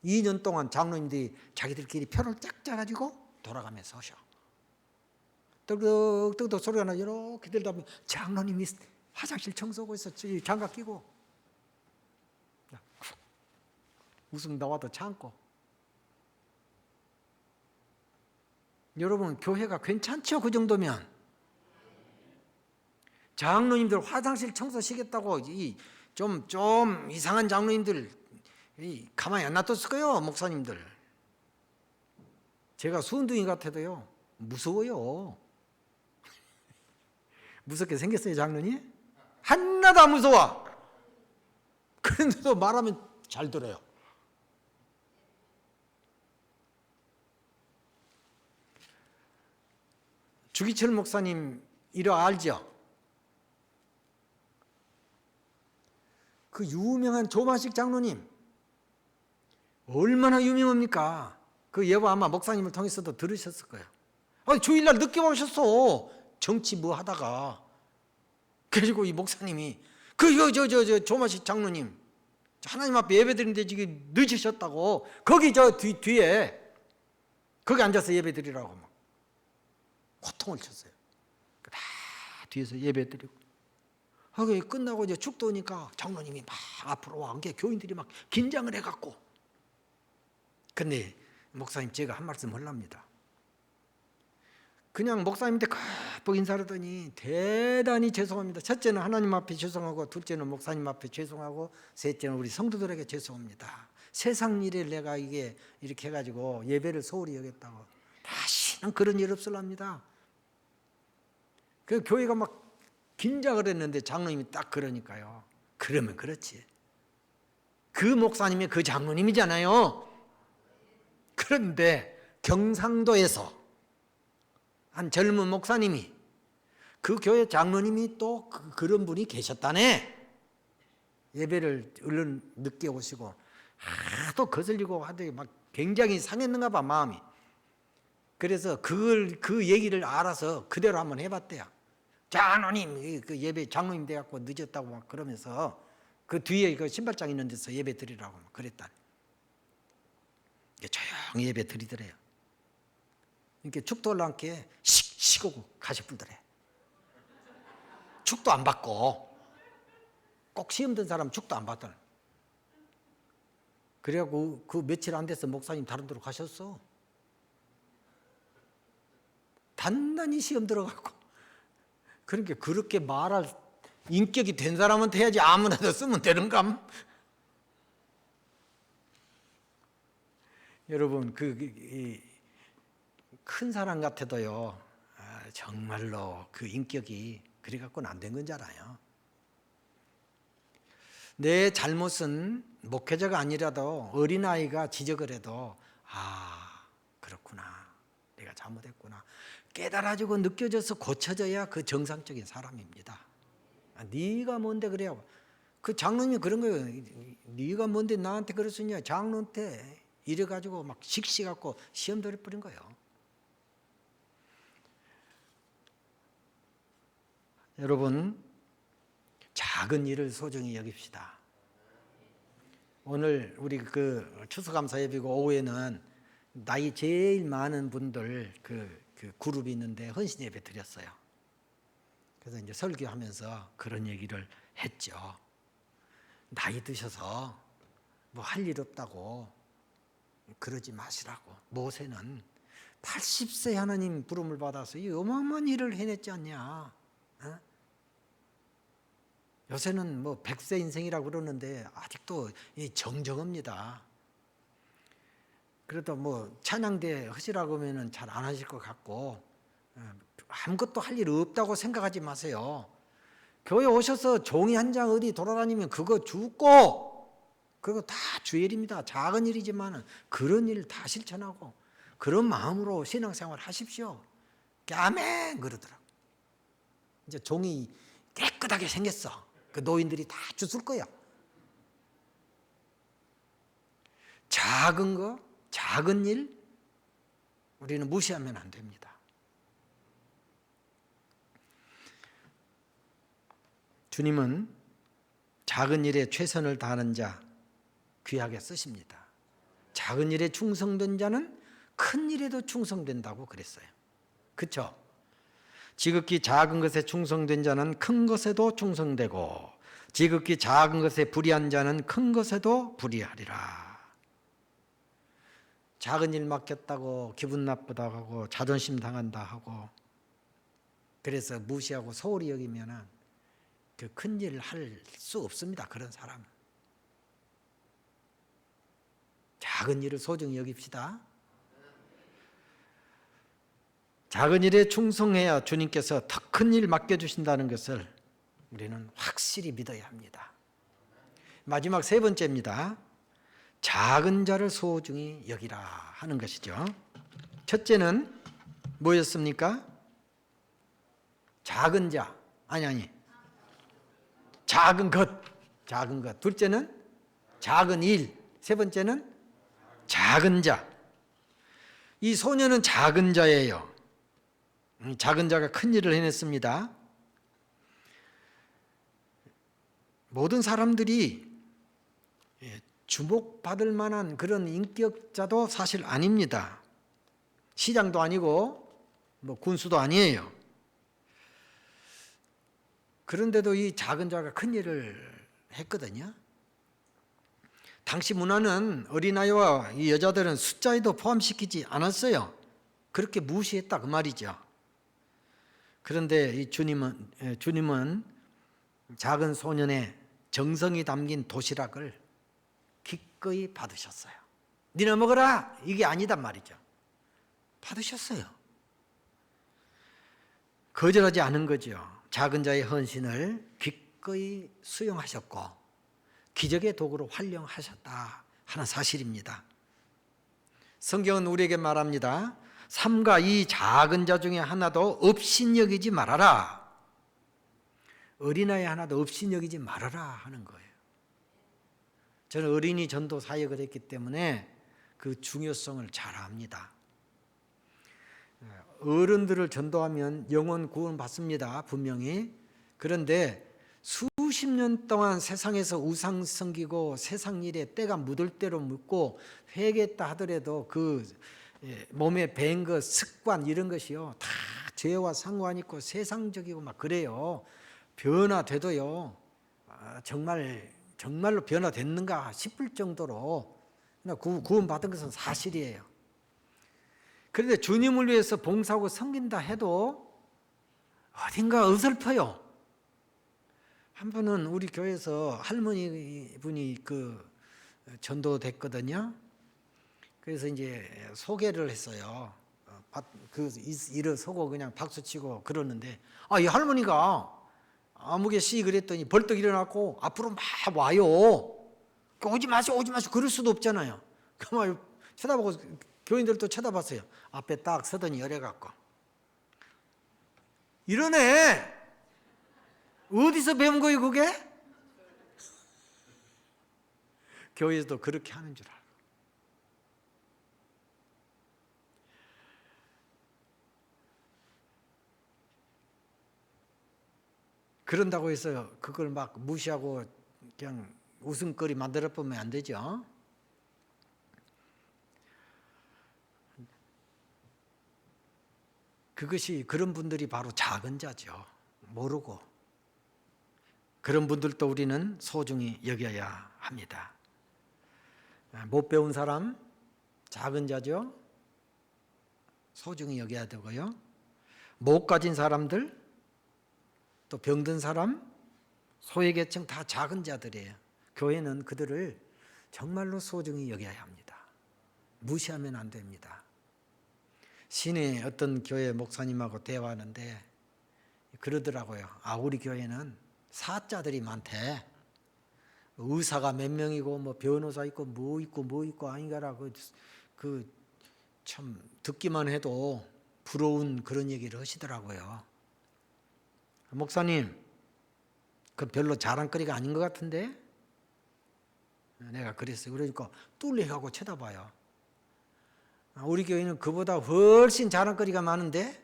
2년 동안 장로님들이 자기들끼리 표를 쫙 짜가지고 돌아가면서 하셔. 떡떡떡 소리가 나. 이렇게 들다 보면 장로님이 화장실 청소하고 있어. 장갑 끼고. 웃음 나와도 참고. 여러분 교회가 괜찮죠? 그 정도면. 장로님들 화장실 청소시겠다고 좀 이상한 장로님들 가만히 안 놔뒀을 거예요. 목사님들. 제가 수은둥이 같아도요 무서워요. 무섭게 생겼어요 장로님? 하나도 안 무서워. 그런데도 말하면 잘 들어요. 주기철 목사님 이러 알죠? 그 유명한 조마식 장로님 얼마나 유명합니까? 그 여보 아마 목사님을 통해서도 들으셨을 거예요. 아니 주일날 늦게 오셨어. 정치 뭐 하다가. 그리고 이 목사님이 저 조마식 장로님 하나님 앞에 예배드리는데 지금 늦으셨다고 거기 저 뒤에 거기 앉아서 예배드리라고 막 호통을 쳤어요. 다 뒤에서 예배드리고. 하고 끝나고 이제 축도니까 장로님이 막 앞으로 와. 그게 교인들이 막 긴장을 해갖고. 근데 목사님 제가 한 말씀 하려합니다. 그냥 목사님한테 깍 인사를 하더니 대단히 죄송합니다. 첫째는 하나님 앞에 죄송하고 둘째는 목사님 앞에 죄송하고 셋째는 우리 성도들에게 죄송합니다. 세상 일에 내가 이게 이렇게 해가지고 예배를 소홀히 여겼다고. 다시는 그런 일 없으랍니다. 그 교회가 막 긴장을 했는데 장로님이 딱 그러니까요. 그러면 그렇지. 그 목사님이 그 장로님이잖아요. 그런데 경상도에서 한 젊은 목사님이 그 교회 장로님이 또 그런 분이 계셨다네. 예배를 얼른 늦게 오시고 하도 거슬리고 하더니 막 굉장히 상했는가 봐 마음이. 그래서 그 얘기를 알아서 그대로 한번 해봤대요. 장로님 그 예배 장로님 돼갖고 늦었다고 막 그러면서 그 뒤에 그 신발장 있는 데서 예배 드리라고 막 그랬다니. 조용히 예배 드리더래요. 이렇게 축도 올라앉게 시고고 가시불더래. 축도 안 받고 꼭 시험 든 사람 축도 안 받더라. 그래갖고 그 며칠 안 돼서 목사님 다른 데로 가셨어. 단단히 시험 들어가고. 그러니까 그렇게 말할 인격이 된 사람한테 해야지 아무나도 쓰면 되는감. 여러분 큰 사람 같아도요 정말로 그 인격이 그래 갖고는 안 된 건 줄 알아요. 내 잘못은 목회자가 아니라도 어린아이가 지적을 해도 그렇구나 내가 잘못했구나 깨달아지고 느껴져서 고쳐져야 그 정상적인 사람입니다. 네가 뭔데 그래요. 그 장로님이 그런 거예요. 네가 뭔데 나한테 그랬었냐. 장로한테 이래가지고 막 식시갖고 시험 들어버린 거예요. 여러분 작은 일을 소중히 여깁시다. 오늘 우리 그 추수감사 예배고 오후에는 나이 제일 많은 분들 그 그룹이 있는데 헌신 예배 드렸어요. 그래서 이제 설교하면서 그런 얘기를 했죠. 나이 드셔서 뭐 할 일 없다고 그러지 마시라고. 모세는 80세 하나님 부름을 받아서 이 어마어마한 일을 해냈지 않냐. 어? 요새는 뭐 100세 인생이라고 그러는데 아직도 이 정정합니다. 그래도 뭐 찬양대 하시라고 하면은 잘 안 하실 것 같고, 아무것도 할 일 없다고 생각하지 마세요. 교회 오셔서 종이 한 장 어디 돌아다니면 그거 죽고, 그거 다 주일입니다. 작은 일이지만 그런 일 다 실천하고 그런 마음으로 신앙생활 하십시오. 아멘 그러더라고. 이제 종이 깨끗하게 생겼어. 그 노인들이 다 주술 거야. 작은 거, 작은 일 우리는 무시하면 안 됩니다. 주님은 작은 일에 최선을 다하는 자 귀하게 쓰십니다. 작은 일에 충성된 자는 큰 일에도 충성된다고 그랬어요. 그렇죠? 지극히 작은 것에 충성된 자는 큰 것에도 충성되고 지극히 작은 것에 불의한 자는 큰 것에도 불의하리라. 작은 일 맡겼다고 기분 나쁘다 하고 자존심 상한다 하고 그래서 무시하고 소홀히 여기면은 그 큰 일을 할 수 없습니다. 그런 사람. 작은 일을 소중히 여깁시다. 작은 일에 충성해야 주님께서 더 큰 일 맡겨주신다는 것을 우리는 확실히 믿어야 합니다. 마지막 세 번째입니다. 작은 자를 소중히 여기라 하는 것이죠. 첫째는 뭐였습니까? 작은 자, 아니 작은 것, 작은 것. 둘째는 작은 일, 세 번째는 작은 자. 이 소녀는 작은 자예요. 작은 자가 큰 일을 해냈습니다. 모든 사람들이 주목받을 만한 그런 인격자도 사실 아닙니다. 시장도 아니고 뭐 군수도 아니에요. 그런데도 이 작은 자가 큰 일을 했거든요. 당시 문화는 어린아이와 이 여자들은 숫자에도 포함시키지 않았어요. 그렇게 무시했다 그 말이죠. 그런데 이 주님은 작은 소년의 정성이 담긴 도시락을 기꺼이 받으셨어요. 니네 먹어라 이게 아니단 말이죠. 받으셨어요. 거절하지 않은 거죠. 작은 자의 헌신을 기꺼이 수용하셨고 기적의 도구로 활용하셨다 하는 사실입니다. 성경은 우리에게 말합니다. 삼가 이 작은 자 중에 하나도 업신여기지 말아라. 어린아이 하나도 업신여기지 말아라 하는 거예요. 저는 어린이 전도 사역을 했기 때문에 그 중요성을 잘 압니다. 어른들을 전도하면 영혼 구원 받습니다. 분명히. 그런데 수십 년 동안 세상에서 우상 섬기고 세상 일에 때가 묻을 대로 묻고 회개했다 하더라도 그 몸에 배인 것 습관 이런 것이요 다 죄와 상관 있고 세상적이고 막 그래요. 변화돼도요 정말로 변화됐는가 싶을 정도로 구원 받은 것은 사실이에요. 그런데 주님을 위해서 봉사하고 섬긴다 해도 어딘가 어설퍼요. 한 번은 우리 교회에서 할머니 분이 그 전도됐거든요. 그래서 이제 소개를 했어요. 그 일어서고 그냥 박수치고 그러는데 이 할머니가 아무개 씨 그랬더니 벌떡 일어났고 앞으로 막 와요. 오지 마시오 그럴 수도 없잖아요. 그만 쳐다보고 교인들도 쳐다봤어요. 앞에 딱 서더니 열애갖고 이러네. 어디서 배운 거예요 그게? 교회에서도 그렇게 하는 줄 알고. 그런다고 해서 그걸 막 무시하고 그냥 웃음거리 만들어 보면 안 되죠. 그것이 그런 분들이 바로 작은 자죠. 모르고. 그런 분들도 우리는 소중히 여겨야 합니다. 못 배운 사람 작은 자죠. 소중히 여겨야 되고요. 못 가진 사람들 또 병든 사람 소외계층 다 작은 자들이에요. 교회는 그들을 정말로 소중히 여겨야 합니다. 무시하면 안 됩니다. 시내 어떤 교회 목사님하고 대화하는데 그러더라고요. 우리 교회는 사자들이 많대. 의사가 몇 명이고 뭐 변호사 있고 뭐 있고 아닌가라고 그 참 듣기만 해도 부러운 그런 얘기를 하시더라고요. 목사님, 그 별로 자랑거리가 아닌 것 같은데? 내가 그랬어요. 그러니까 뚫레하고 쳐다봐요. 우리 교회는 그보다 훨씬 자랑거리가 많은데?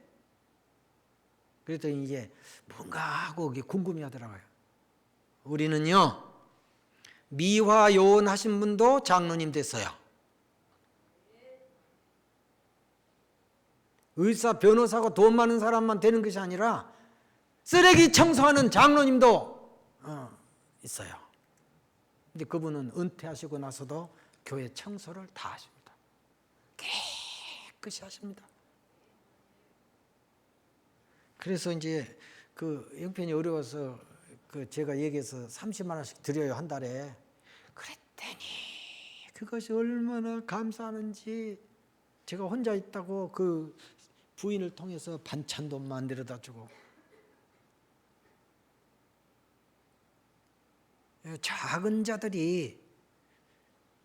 그랬더니 이제 뭔가 하고 궁금해 하더라고요. 우리는요, 미화요원 하신 분도 장로님 됐어요. 의사, 변호사가 돈 많은 사람만 되는 것이 아니라 쓰레기 청소하는 장로님도 있어요. 근데 그분은 은퇴하시고 나서도 교회 청소를 다 하십니다. 깨끗이 하십니다. 그래서 이제 그 형편이 어려워서 그 제가 얘기해서 30만 원씩 드려요, 한 달에. 그랬더니 그것이 얼마나 감사하는지. 제가 혼자 있다고 그 부인을 통해서 반찬도 만들어다 주고. 작은 자들이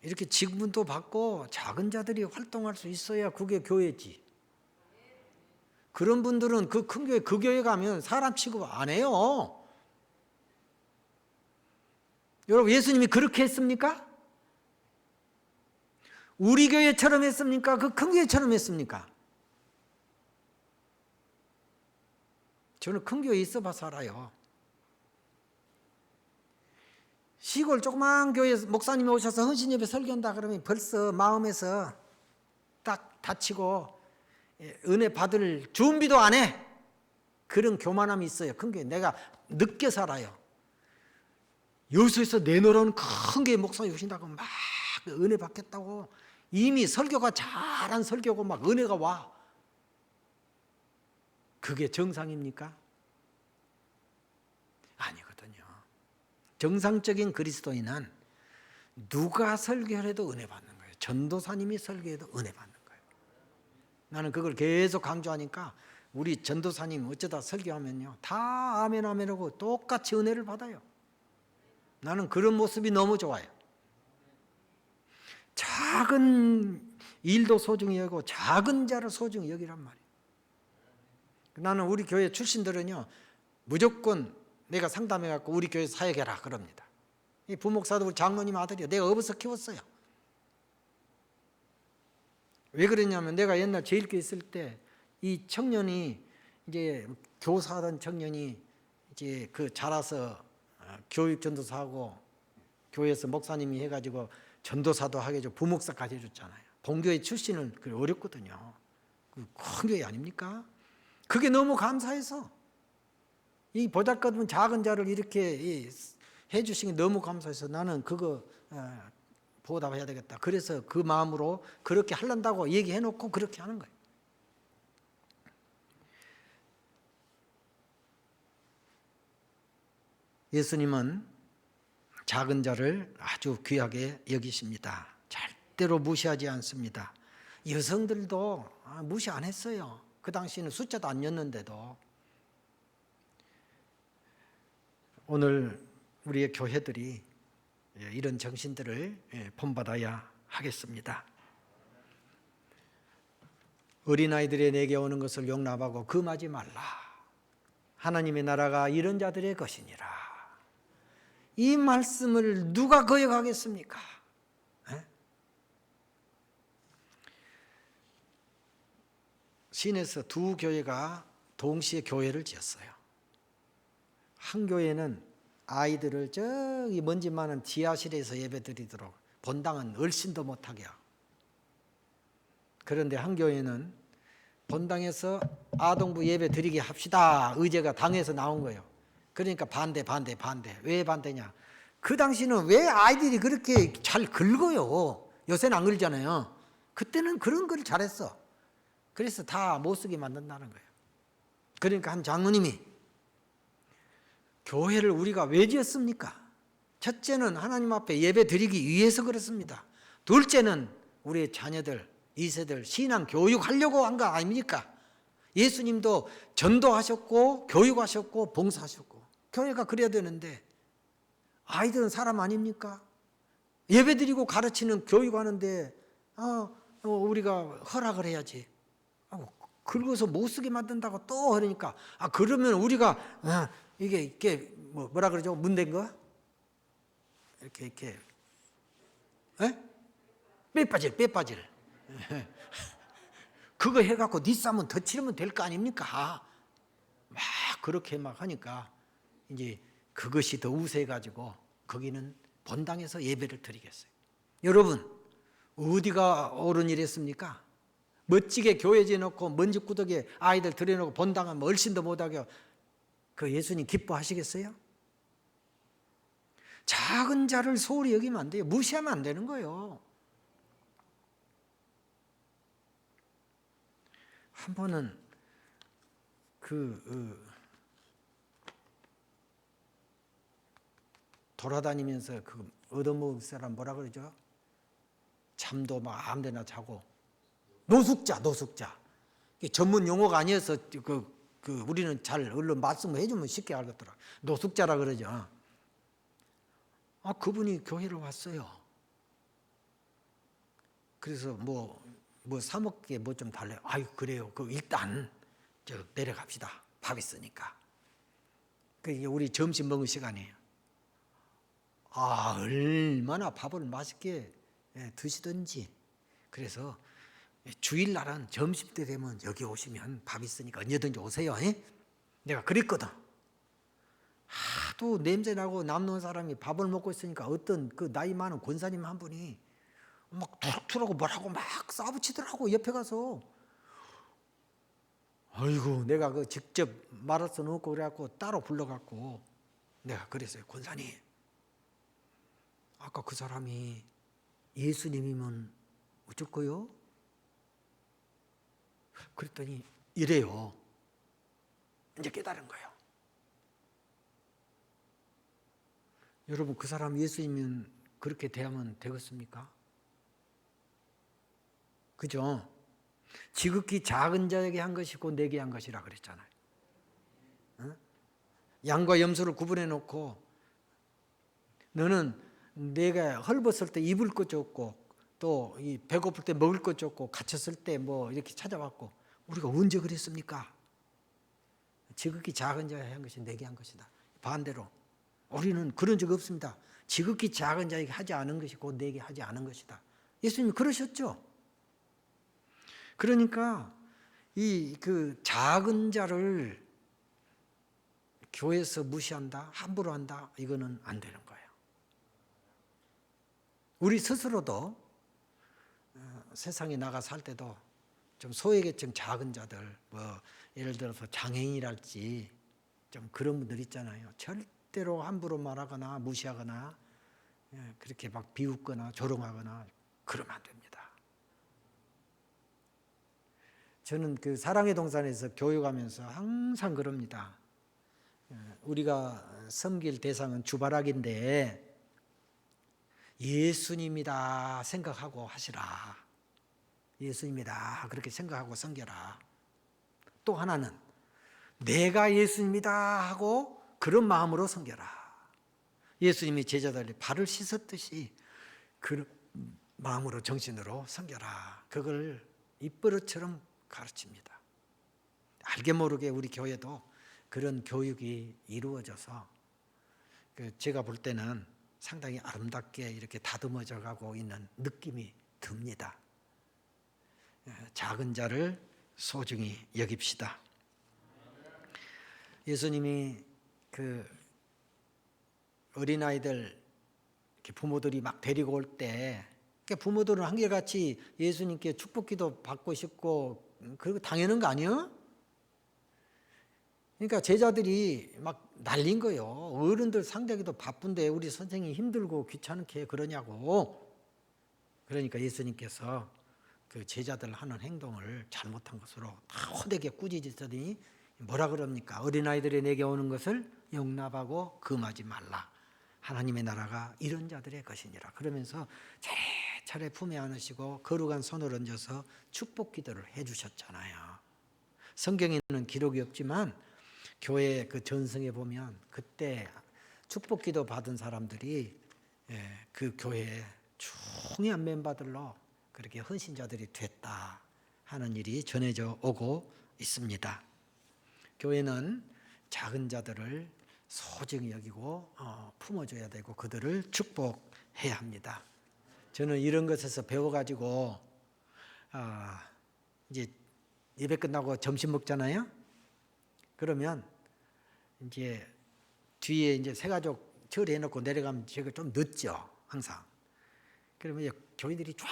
이렇게 직분도 받고 작은 자들이 활동할 수 있어야 그게 교회지. 그런 분들은 그 큰 교회, 그 교회 가면 사람 취급 안 해요. 여러분, 예수님이 그렇게 했습니까? 우리 교회처럼 했습니까? 그 큰 교회처럼 했습니까? 저는 큰 교회에 있어봐서 알아요. 시골 조그만 교회 목사님이 오셔서 헌신예배 설교한다 그러면 벌써 마음에서 딱 다치고 은혜 받을 준비도 안 해. 그런 교만함이 있어요. 큰 교회. 내가 늦게 살아요. 여수에서 내놓으라는 큰 교회 목사님 오신다고 막 은혜 받겠다고 이미 설교가 잘한 설교고 막 은혜가 와. 그게 정상입니까? 아니거든요. 정상적인 그리스도인은 누가 설교해도 은혜 받는 거예요. 전도사님이 설교해도 은혜 받는 거예요. 나는 그걸 계속 강조하니까 우리 전도사님 어쩌다 설교하면요 다 아멘 아멘하고 똑같이 은혜를 받아요. 나는 그런 모습이 너무 좋아요. 작은 일도 소중히 여기고 작은 자를 소중히 여기란 말이에요. 나는 우리 교회 출신들은요 무조건 내가 상담해갖고 우리 교회 사역해라 그럽니다. 이 부목사도 우리 장로님 아들이요. 내가 업어서 키웠어요. 왜 그러냐면 내가 옛날 제일교회 있을 때 이 청년이 이제 교사하던 청년이 이제 그 자라서 교육 전도사하고 교회에서 목사님이 해가지고 전도사도 하게 해주고 부목사까지 해줬잖아요. 본교회 출신은 그 어렵거든요. 큰 교회 아닙니까? 그게 너무 감사해서 이 보잘것없는 작은 자를 이렇게 해주신 게 너무 감사해서 나는 그거 보답해야 되겠다. 그래서 그 마음으로 그렇게 하려고 얘기해놓고 그렇게 하는 거예요. 예수님은 작은 자를 아주 귀하게 여기십니다. 절대로 무시하지 않습니다. 여성들도 무시 안 했어요. 그 당시에는 숫자도 안 였는데도. 오늘 우리의 교회들이 이런 정신들을 본받아야 하겠습니다. 어린아이들이 내게 오는 것을 용납하고 금하지 말라. 하나님의 나라가 이런 자들의 것이니라. 이 말씀을 누가 거역하겠습니까? 시내에서 두 교회가 동시에 교회를 지었어요. 한 교회는 아이들을 저기 먼지 많은 지하실에서 예배드리도록 본당은 얼씬도 못하게 하고, 그런데 한 교회는 본당에서 아동부 예배 드리게 합시다 의제가 당에서 나온 거예요. 그러니까 반대. 왜 반대냐? 그 당시는 왜 아이들이 그렇게 잘 긁어요? 요새는 안 긁잖아요. 그때는 그런 걸 잘했어. 그래서 다 못 쓰게 만든다는 거예요. 그러니까 한 장로님이 교회를 우리가 왜 지었습니까? 첫째는 하나님 앞에 예배 드리기 위해서 그렇습니다. 둘째는 우리의 자녀들, 2세들 신앙 교육하려고 한 거 아닙니까? 예수님도 전도하셨고 교육하셨고 봉사하셨고 교회가 그래야 되는데 아이들은 사람 아닙니까? 예배 드리고 가르치는 교육하는데 우리가 허락을 해야지. 긁어서 못 쓰게 만든다고 또 그러니까 그러면 우리가 이게 뭐라 그러죠? 문대인 거? 이렇게 빼빠질 그거 해갖고 니 싸면 더 치르면 될 거 아닙니까? 막 그렇게 막 하니까 이제 그것이 더 우세해가지고 거기는 본당에서 예배를 드리겠어요. 여러분 어디가 옳은 일이었습니까? 멋지게 교회 지어놓고 먼지구덕에 아이들 들여놓고 본당하면 얼씬도 못하게 그 예수님 기뻐하시겠어요? 작은 자를 소홀히 여기면 안 돼요. 무시하면 안 되는 거예요. 한 번은 돌아다니면서 얻어먹을 사람 뭐라 그러죠? 잠도 막 아무데나 자고 노숙자 전문 용어가 아니어서 우리는 잘 얼른 말씀을 해주면 쉽게 알겠더라. 노숙자라 그러죠. 그분이 교회를 왔어요. 그래서 뭐 사 먹게 뭐 좀 달래요. 그래요. 일단 내려갑시다. 밥 있으니까. 그게 우리 점심 먹을 시간이에요. 얼마나 밥을 맛있게 드시든지. 그래서 주일날은 점심때 되면 여기 오시면 밥 있으니까 언제든지 오세요. 내가 그랬거든. 하도 냄새나고 남는 사람이 밥을 먹고 있으니까 어떤 그 나이 많은 권사님 한 분이 막 툭툭하고 뭐라고 막 싸붙이더라고. 옆에 가서 아이고 내가 직접 말할 수는 없고 그래갖고 따로 불러갖고 내가 그랬어요. 권사님 아까 그 사람이 예수님이면 어쩔 거요? 그랬더니 이래요. 이제 깨달은 거예요. 여러분 그 사람 예수님이면 그렇게 대하면 되겠습니까? 그죠? 지극히 작은 자에게 한 것이고 내게 한 것이라 그랬잖아요. 양과 염소를 구분해 놓고 너는 내가 헐벗을 때 입을 것 줬고 또 배고플 때 먹을 것 줬고 갇혔을 때 뭐 이렇게 찾아왔고 우리가 언제 그랬습니까? 지극히 작은 자에게 한 것이 내게 한 것이다. 반대로 우리는 그런 적 없습니다. 지극히 작은 자에게 하지 않은 것이고 내게 하지 않은 것이다. 예수님이 그러셨죠. 그러니까 그 작은 자를 교회에서 무시한다, 함부로 한다, 이거는 안 되는 거예요. 우리 스스로도 세상에 나가 살 때도 좀 소외계층 작은 자들, 예를 들어서 장애인이랄지 좀 그런 분들 있잖아요. 절대로 함부로 말하거나 무시하거나 그렇게 막 비웃거나 조롱하거나 그러면 안 됩니다. 저는 그 사랑의 동산에서 교육하면서 항상 그럽니다. 우리가 섬길 대상은 주바라기인데 예수님이다 생각하고 하시라. 예수님이다 그렇게 생각하고 섬겨라. 또 하나는 내가 예수님이다 하고 그런 마음으로 섬겨라. 예수님이 제자들의 발을 씻었듯이 그 마음으로 정신으로 섬겨라. 그걸 입버릇처럼 가르칩니다. 알게 모르게 우리 교회도 그런 교육이 이루어져서 제가 볼 때는 상당히 아름답게 이렇게 다듬어져 가고 있는 느낌이 듭니다. 작은 자를 소중히 여깁시다. 예수님이 그 어린아이들 부모들이 막 데리고 올 때 부모들은 한결같이 예수님께 축복기도 받고 싶고 그리고 당연한 거 아니에요? 그러니까 제자들이 막 난린 거예요. 어른들 상대하기도 바쁜데 우리 선생님이 힘들고 귀찮게 그러냐고. 그러니까 예수님께서 그 제자들 하는 행동을 잘못한 것으로 다 호되게 꾸짖으더니 뭐라 그럽니까? 어린아이들이 내게 오는 것을 용납하고 금하지 말라. 하나님의 나라가 이런 자들의 것이니라. 그러면서 차례차례 품에 안으시고 거룩한 손을 얹어서 축복 기도를 해주셨잖아요. 성경에는 기록이 없지만 교회 그 전승에 보면 그때 축복 기도 받은 사람들이 그 교회의 중요한 멤버들로 그렇게 헌신자들이 됐다 하는 일이 전해져 오고 있습니다. 교회는 작은 자들을 소중히 여기고 품어줘야 되고 그들을 축복해야 합니다. 저는 이런 것에서 배워가지고 이제 예배 끝나고 점심 먹잖아요. 그러면 이제 뒤에 이제 새가족 처리해놓고 내려가면 제가 좀 늦죠, 항상. 그러면 이제 교인들이 쫙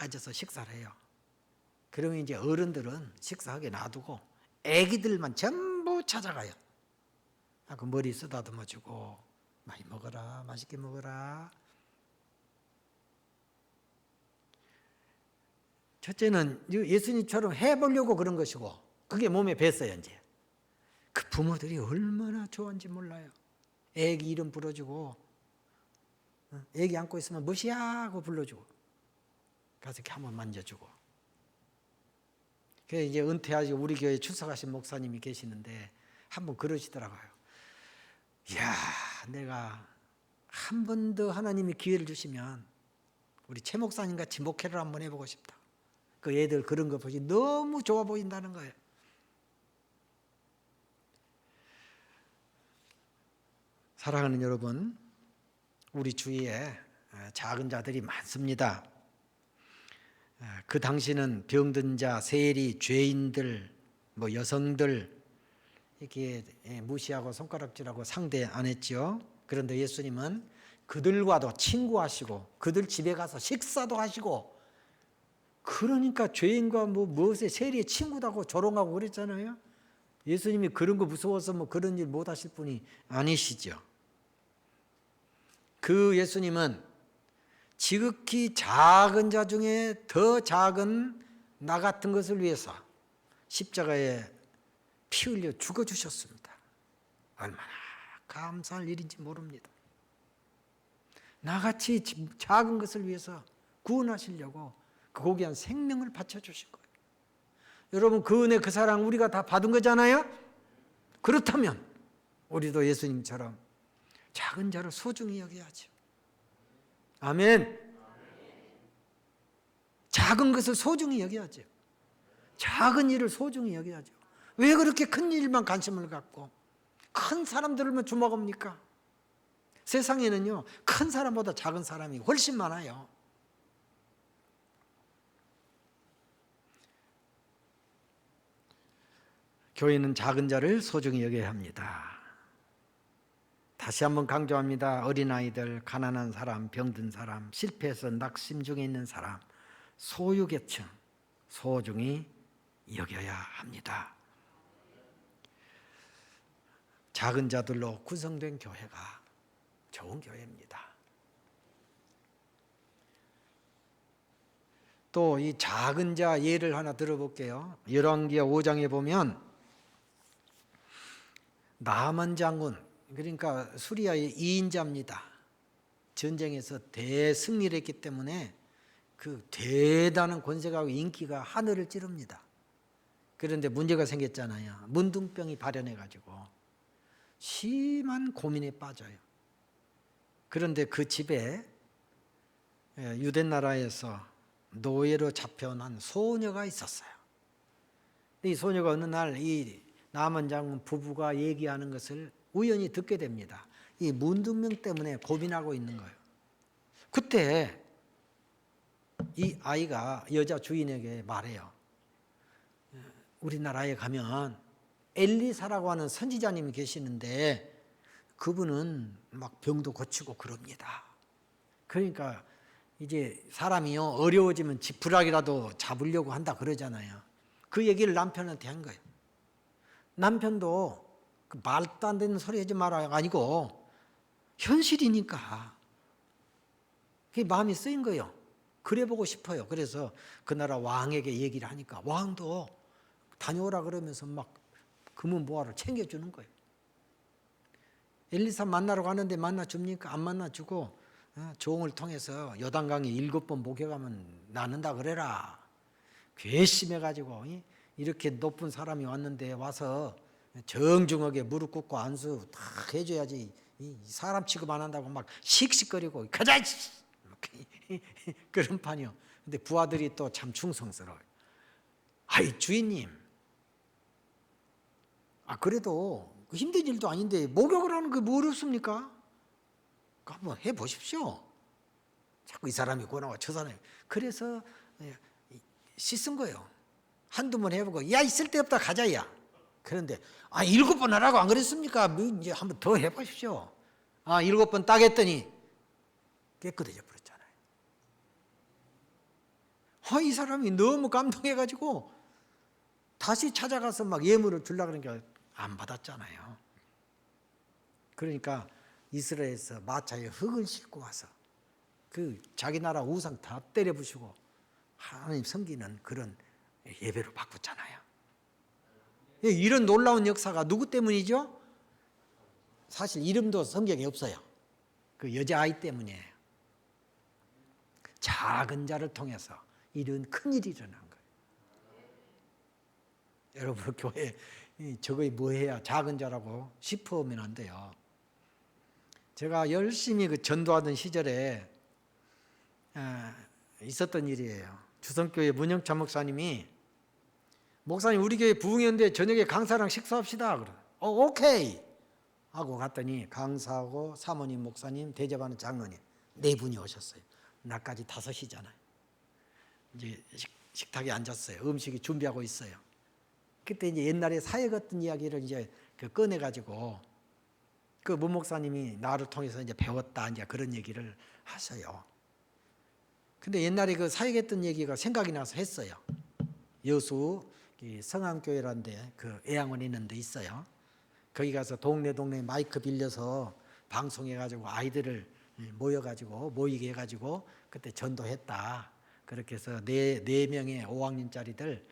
앉아서 식사를 해요. 그러면 이제 어른들은 식사하게 놔두고 애기들만 전부 찾아가요. 그 머리 쓰다듬어주고 많이 먹어라, 맛있게 먹어라. 첫째는 예수님처럼 해보려고 그런 것이고 그게 몸에 뱄어요. 이제 그 부모들이 얼마나 좋아하는지 몰라요. 애기 이름 불러주고 애기 안고 있으면 무시야 하고 불러주고 가서 이렇게 한번 만져주고. 그래서 이제 은퇴하시고 우리 교회에 출석하신 목사님이 계시는데 한번 그러시더라고요. 이야, 내가 한 번 더 하나님이 기회를 주시면 우리 최 목사님 같이 목회를 한번 해보고 싶다. 그 애들 그런 거 보시 너무 좋아 보인다는 거예요. 사랑하는 여러분, 우리 주위에 작은 자들이 많습니다. 그 당시는 병든 자, 세리, 죄인들, 여성들 이렇게 무시하고 손가락질하고 상대 안 했죠. 그런데 예수님은 그들과도 친구하시고 그들 집에 가서 식사도 하시고 그러니까 죄인과 무엇에 세리의 친구다고 조롱하고 그랬잖아요. 예수님이 그런 거 무서워서 그런 일 못 하실 분이 아니시죠. 그 예수님은 지극히 작은 자 중에 더 작은 나 같은 것을 위해서 십자가에 피 흘려 죽어주셨습니다. 얼마나 감사할 일인지 모릅니다. 나같이 작은 것을 위해서 구원하시려고 그 고귀한 생명을 바쳐주신 거예요. 여러분 그 은혜 그 사랑 우리가 다 받은 거잖아요. 그렇다면 우리도 예수님처럼 작은 자를 소중히 여겨야죠. 아멘. 작은 것을 소중히 여겨야죠. 작은 일을 소중히 여겨야죠. 왜 그렇게 큰 일만 관심을 갖고 큰 사람들만 주목합니까? 세상에는요 큰 사람보다 작은 사람이 훨씬 많아요. 교회는 작은 자를 소중히 여겨야 합니다. 다시 한번 강조합니다. 어린아이들, 가난한 사람, 병든 사람, 실패해서 낙심 중에 있는 사람, 소유계층 소중히 여겨야 합니다. 작은 자들로 구성된 교회가 좋은 교회입니다. 또 이 작은 자 예를 하나 들어볼게요. 열왕기하 5장에 보면 나만 장군, 그러니까 수리아의 2인자입니다. 전쟁에서 대승리를 했기 때문에 그 대단한 권세가 인기가 하늘을 찌릅니다. 그런데 문제가 생겼잖아요. 문둥병이 발현해가지고 심한 고민에 빠져요. 그런데 그 집에 유대 나라에서 노예로 잡혀난 소녀가 있었어요. 이 소녀가 어느 날 이 나만 장군 부부가 얘기하는 것을 우연히 듣게 됩니다. 이 문둥병 때문에 고민하고 있는 거예요. 그때 이 아이가 여자 주인에게 말해요. 우리나라에 가면 엘리사라고 하는 선지자님이 계시는데 그분은 막 병도 고치고 그럽니다. 그러니까 이제 사람이요 어려워지면 지푸라기라도 잡으려고 한다 그러잖아요. 그 얘기를 남편한테 한 거예요. 남편도 그 말도 안 되는 소리 하지 말아요. 아니고 현실이니까 그게 마음이 쓰인 거예요. 그래 보고 싶어요. 그래서 그 나라 왕에게 얘기를 하니까 왕도 다녀오라 그러면서 막 금은 보화를 챙겨주는 거예요. 엘리사 만나러 가는데 만나줍니까? 안 만나주고 종을 통해서 요단강에 7번 목욕하면 낫는다 그래라. 괘씸해가지고 이렇게 높은 사람이 왔는데 와서 정중하게 무릎 꿇고 안수 다 해줘야지 이 사람 취급 안 한다고 막 씩씩거리고 가자 그런 판이요. 근데 부하들이 또 참 충성스러워요. 아이 주인님, 그래도 힘든 일도 아닌데 목욕을 하는 게 뭐 어렵습니까? 한번 해보십시오. 자꾸 이 사람이 고나와 저 사람이. 그래서 씻은 거예요. 한두 번 해보고 야 있을 데 없다 가자야. 그런데 7번 하라고 안 그랬습니까? 이제 한번 더 해보십시오. 7번 딱 했더니 깨끗해져 버렸잖아요. 이 사람이 너무 감동해가지고 다시 찾아가서 막 예물을 주려고 그러니까 안 받았잖아요. 그러니까 이스라엘에서 마차에 흙을 싣고 와서 그 자기 나라 우상 다 때려 부수고 하나님 섬기는 그런 예배를 바꿨잖아요. 이런 놀라운 역사가 누구 때문이죠? 사실 이름도 성경에 없어요. 그 여자아이 때문이에요. 작은 자를 통해서 이런 큰일이 일어난 거예요. 여러분 교회 저거 뭐 해야 작은 자라고 싶으면 안 돼요. 제가 열심히 그 전도하던 시절에 있었던 일이에요. 주성교회 문영찬 목사님이 목사님 우리 교회 부흥회인데 저녁에 강사랑 식사합시다. 그래. 오케이 하고 갔더니 강사하고 사모님 목사님 대접하는 장로님 4분이 오셨어요. 나까지 5이잖아요. 이제 식탁에 앉았어요. 음식이 준비하고 있어요. 그때 이제 옛날에 사역 같은 이야기를 이제 꺼내 가지고 그 문 목사님이 나를 통해서 이제 배웠다 이제 그런 얘기를 하셔요. 근데 옛날에 그 사역했던 얘기가 생각이 나서 했어요. 여수 성안교회라는데 그 애양원 있는 데 있어요. 거기 가서 동네 마이크 빌려서 방송해가지고 아이들을 모이게 해가지고 그때 전도했다. 그렇게 해서 네 명의 5학년짜리들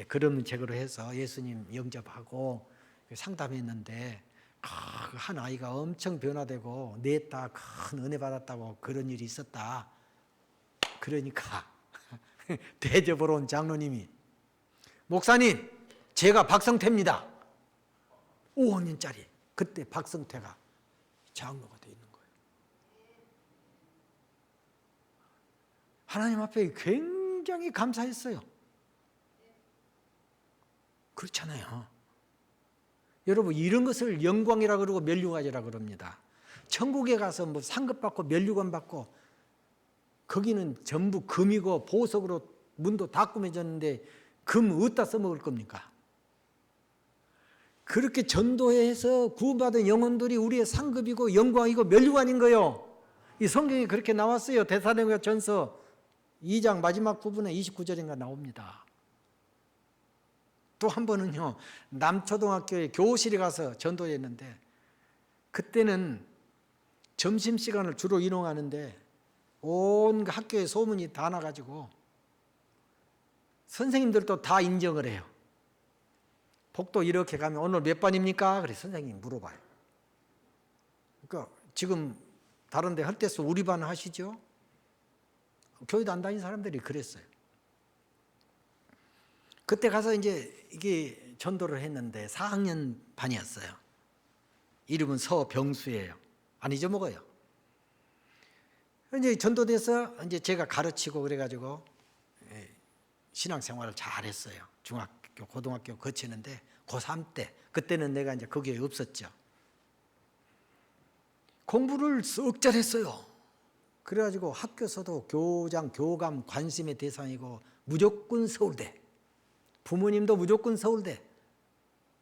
그림책으로 해서 예수님 영접하고 상담했는데 한 아이가 엄청 변화되고 냈다 큰 은혜 받았다고 그런 일이 있었다. 그러니까 대접으로 온 장로님이 목사님 제가 박성태입니다. 5학년짜리 그때 박성태가 장로가 돼 있는 거예요. 하나님 앞에 굉장히 감사했어요. 그렇잖아요. 여러분 이런 것을 영광이라 그러고 면류관이라 그럽니다. 천국에 가서 뭐 상급 받고 면류관 받고 거기는 전부 금이고 보석으로 문도 다 꾸며졌는데 금 어디다 써먹을 겁니까? 그렇게 전도해서 구원받은 영혼들이 우리의 상급이고 영광이고 면류관인 거예요. 이 성경에 그렇게 나왔어요. 데살로니가전서 2장 마지막 부분에 29절인가 나옵니다. 또 한 번은요, 남초등학교에 교실에 가서 전도했는데 그때는 점심시간을 주로 이용하는데 온 학교에 소문이 다 나가지고 선생님들도 다 인정을 해요. 복도 이렇게 가면 오늘 몇 반입니까? 그래 선생님이 물어봐요. 그러니까 지금 다른 데 할 때서 우리 반 하시죠? 교회도 안 다니는 사람들이 그랬어요. 그때 가서 이제 이게 전도를 했는데 4학년 반이었어요. 이름은 서병수예요. 안 잊어먹어요. 이제 전도돼서 이제 제가 가르치고 그래가지고 신앙생활을 잘 했어요. 중학교, 고등학교 거치는데 고3 때 그때는 내가 이제 거기에 없었죠. 공부를 썩 잘했어요. 그래가지고 학교에서도 교장, 교감 관심의 대상이고 무조건 서울대. 부모님도 무조건 서울대.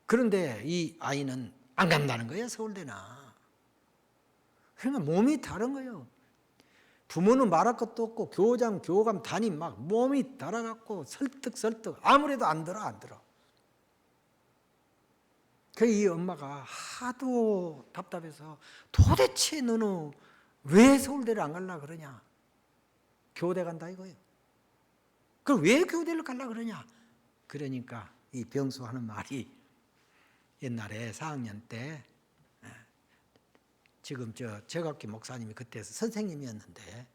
그런데 이 아이는 안 간다는 거예요, 서울대나. 그러니까 몸이 다른 거예요. 부모는 말할 것도 없고 교장, 교감, 담임 막 몸이 달아갖고 설득 아무래도 안 들어. 그래서 이 엄마가 하도 답답해서 도대체 너는 왜 서울대를 안 가려고 그러냐? 교대 간다 이거예요. 그럼 왜 교대를 가려고 그러냐? 그러니까 이 병수 하는 말이 옛날에 4학년 때 지금 저 제각기 목사님이 그때 선생님이었는데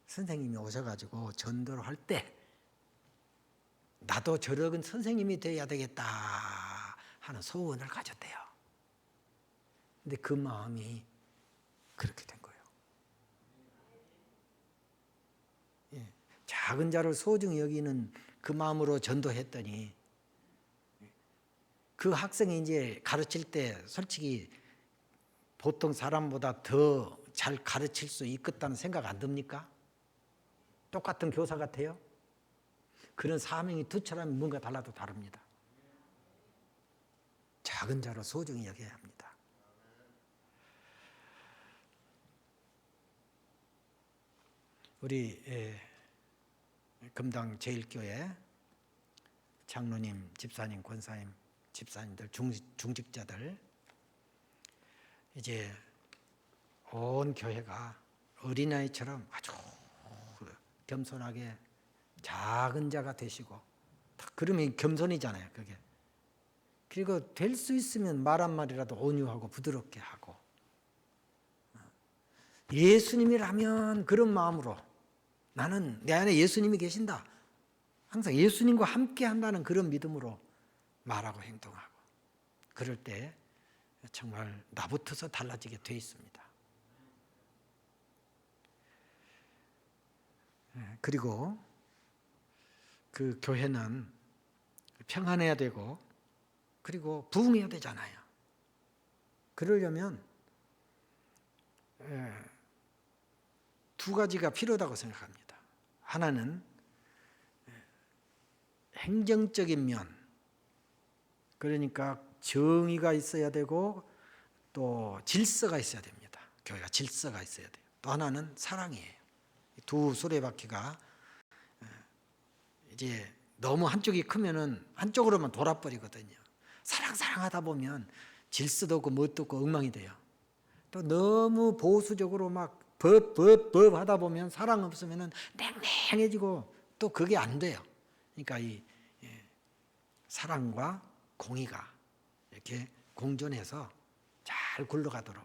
선생님이 오셔가지고 전도를 할 때 나도 저런 선생님이 돼야 되겠다 하는 소원을 가졌대요. 근데 그 마음이 그렇게 된 거예요. 예, 작은 자를 소중히 여기는 그 마음으로 전도했더니 그 학생이 이제 가르칠 때 솔직히 보통 사람보다 더 잘 가르칠 수 있겠다는 생각 안 듭니까? 똑같은 교사 같아요? 그런 사명이 두 사람이 뭔가 달라도 다릅니다. 작은 자로 소중히 여겨야 합니다. 우리 금당 제일교회 장로님, 집사님, 권사님, 집사님들, 중직자들 이제 온 교회가 어린아이처럼 아주 겸손하게 작은 자가 되시고 그러면 겸손이잖아요. 그게. 그리고 될 수 있으면 말 한마디라도 온유하고 부드럽게 하고 예수님이라면 그런 마음으로 나는 내 안에 예수님이 계신다. 항상 예수님과 함께 한다는 그런 믿음으로 말하고 행동하고 그럴 때 정말 나부터서 달라지게 돼 있습니다. 그리고 그 교회는 평안해야 되고 그리고 부흥해야 되잖아요. 그러려면 두 가지가 필요하다고 생각합니다. 하나는 행정적인 면, 그러니까 정의가 있어야 되고 또 질서가 있어야 됩니다. 교회가 질서가 있어야 돼요. 또 하나는 사랑이에요. 두 수레바퀴가 이제 너무 한쪽이 크면은 한쪽으로만 돌아버리거든요. 사랑하다 보면 질서도 없고 뭣도 없고 엉망이 돼요. 또 너무 보수적으로 막 법 하다 보면 사랑 없으면은 냉랭해지고 또 그게 안 돼요. 그러니까 이 사랑과 공의가 이렇게 공존해서 잘 굴러가도록.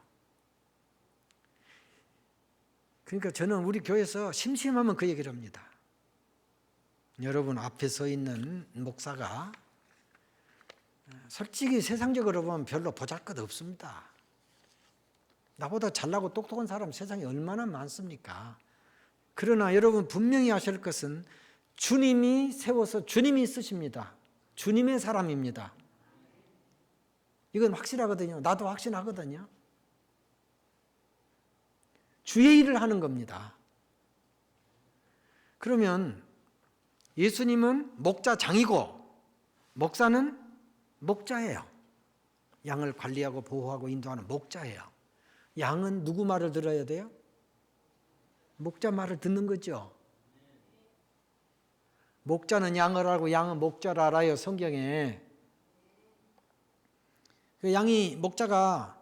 그러니까 저는 우리 교회에서 심심하면 그 얘기를 합니다. 여러분 앞에 서 있는 목사가 솔직히 세상적으로 보면 별로 보잘것 없습니다. 나보다 잘나고 똑똑한 사람 세상에 얼마나 많습니까? 그러나 여러분 분명히 아실 것은 주님이 세워서 주님이 쓰십니다. 주님의 사람입니다. 이건 확실하거든요. 나도 확신하거든요. 주의 일을 하는 겁니다. 그러면 예수님은 목자장이고 목사는 목자예요. 양을 관리하고 보호하고 인도하는 목자예요. 양은 누구 말을 들어야 돼요? 목자 말을 듣는 거죠. 목자는 양을 알고 양은 목자를 알아요. 성경에. 그 양이 목자가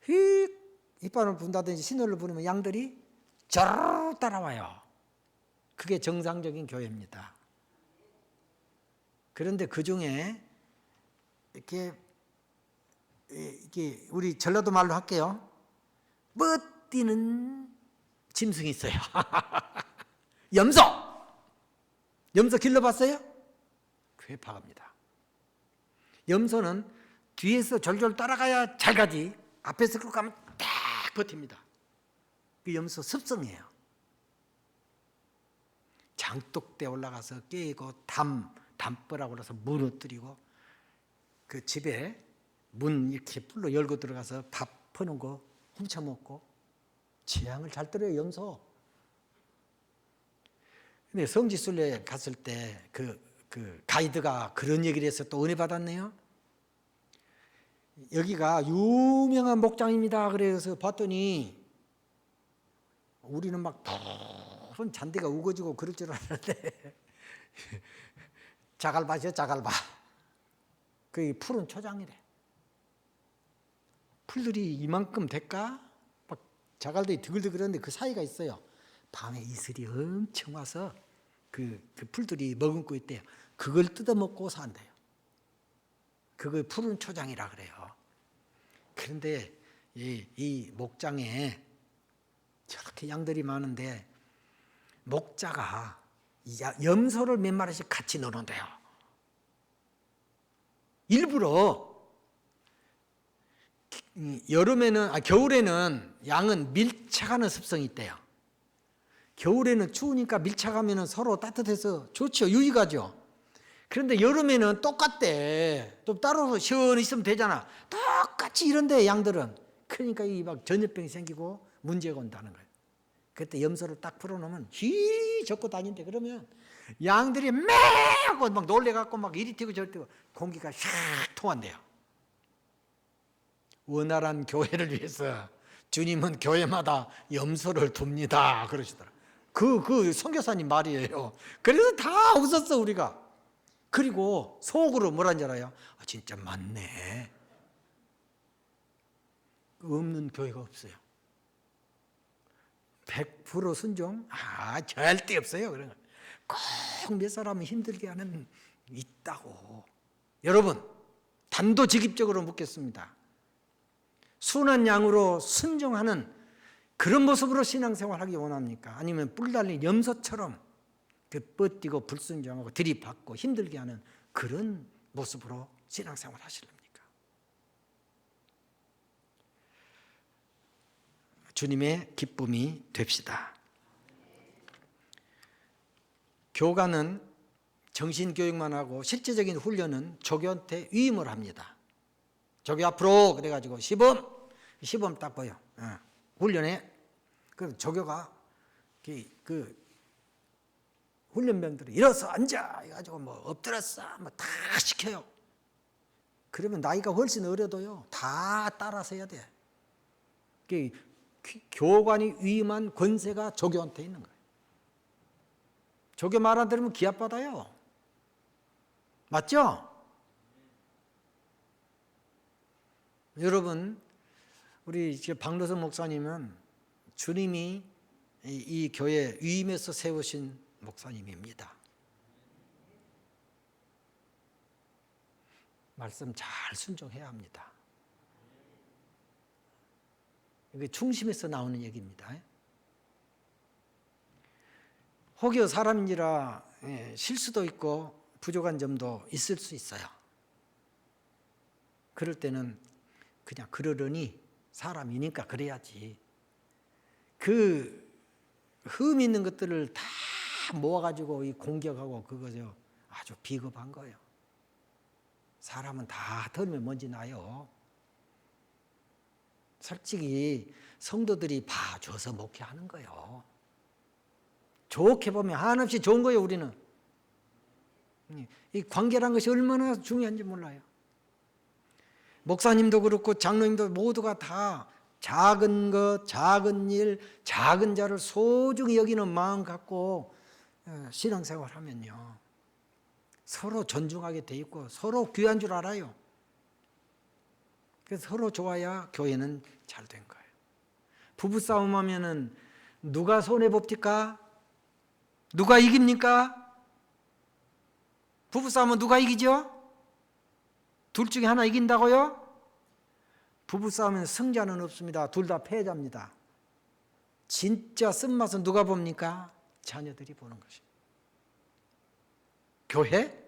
휙 이빨을 분다든지 신호를 부르면 양들이 저르르 따라와요. 그게 정상적인 교회입니다. 그런데 그 중에 이렇게 우리 전라도 말로 할게요. 뻗뛰는 짐승이 있어요. 염소 길러봤어요? 괴팍합니다. 염소는 뒤에서 졸졸 따라가야 잘 가지 앞에서 끌고 가면 딱 버팁니다. 그 염소 습성이에요. 장독대 올라가서 깨고 담벼락으로 해서 무너뜨리고 그 집에 문 이렇게 풀로 열고 들어가서 밥 퍼놓은 거 훔쳐먹고 재앙을 잘 들어요, 염소. 근데 성지순례 갔을 때 그 가이드가 그런 얘기를 해서 또 은혜 받았네요. 여기가 유명한 목장입니다. 그래서 봤더니 우리는 막 푸른 잔디가 우거지고 그럴 줄 알았는데 자갈밭이요, 자갈밭. 그 푸른 초장이래. 풀들이 이만큼 될까? 막 자갈들이 드글드글한데 그 사이가 있어요. 밤에 이슬이 엄청 와서 그 풀들이 머금고 있대요. 그걸 뜯어먹고 산대요. 그걸 푸른 초장이라 그래요. 그런데 이 목장에 저렇게 양들이 많은데 목자가 염소를 몇 마리씩 같이 넣어놓는데요. 일부러 겨울에는 양은 밀착하는 습성이 있대요. 겨울에는 추우니까 밀착하면 서로 따뜻해서 좋죠. 유익하죠. 그런데 여름에는 똑같대. 또 따로 시원히 있으면 되잖아. 똑같이 이런데 양들은. 그러니까 이 막 전염병이 생기고 문제가 온다는 거예요. 그때 염소를 딱 풀어놓으면 휘 젓고 다닌대. 그러면 양들이 매 하고 막 놀래갖고 막 이리 튀고 저리 튀고 공기가 샥 통한대요. 원활한 교회를 위해서 주님은 교회마다 염소를 둡니다. 그러시더라. 그 선교사님 말이에요. 그래서 다 웃었어 우리가. 그리고 속으로 뭐란 줄 알아요? 진짜 맞네. 없는 교회가 없어요. 100% 순종? 절대 없어요. 그런 거. 꼭 몇 사람은 힘들게 하는 있다고. 여러분, 단도직입적으로 묻겠습니다. 순한 양으로 순종하는 그런 모습으로 신앙생활하기 원합니까? 아니면 뿔 달린 염소처럼 뻗뛰고 불순종하고 들이받고 힘들게 하는 그런 모습으로 신앙생활 하실랍니까? 주님의 기쁨이 됩시다. 교관은 정신교육만 하고 실제적인 훈련은 조교한테 위임을 합니다. 조교 앞으로 그래가지고 시범 딱 보여. 훈련에 그럼 조교가 그 훈련병들이 일어서 앉아 해가지고 뭐 엎드렸어 뭐 다 시켜요. 그러면 나이가 훨씬 어려도요 다 따라서 해야 돼. 교관이 위임한 권세가 조교한테 있는 거예요. 조교 말 안 들으면 기합 받아요. 맞죠? 여러분, 우리 박노선 목사님은 주님이 이 교회 위임해서 세우신 목사님입니다. 말씀 잘 순종해야 합니다. 이게 충심에서 나오는 얘기입니다. 혹여 사람인지라 실수도 있고 부족한 점도 있을 수 있어요. 그럴 때는 그냥 그러려니 사람이니까 그래야지. 그 흠 있는 것들을 다 모아가지고 이 공격하고 그거죠. 아주 비겁한 거예요. 사람은 다 덜면 먼지 나요. 솔직히 성도들이 봐줘서 목회하는 거예요. 좋게 보면 한없이 좋은 거예요. 우리는 이 관계란 것이 얼마나 중요한지 몰라요. 목사님도 그렇고 장로님도 모두가 다 작은 것, 작은 일, 작은 자를 소중히 여기는 마음 갖고 신앙생활하면요 서로 존중하게 돼 있고 서로 귀한 줄 알아요. 그래서 서로 좋아야 교회는 잘 된 거예요. 부부싸움 하면은 누가 손해봅니까? 누가 이깁니까? 부부싸움은 누가 이기죠? 둘 중에 하나 이긴다고요? 부부싸움은 승자는 없습니다. 둘 다 패자입니다. 진짜 쓴맛은 누가 봅니까? 자녀들이 보는 것입니다. 교회?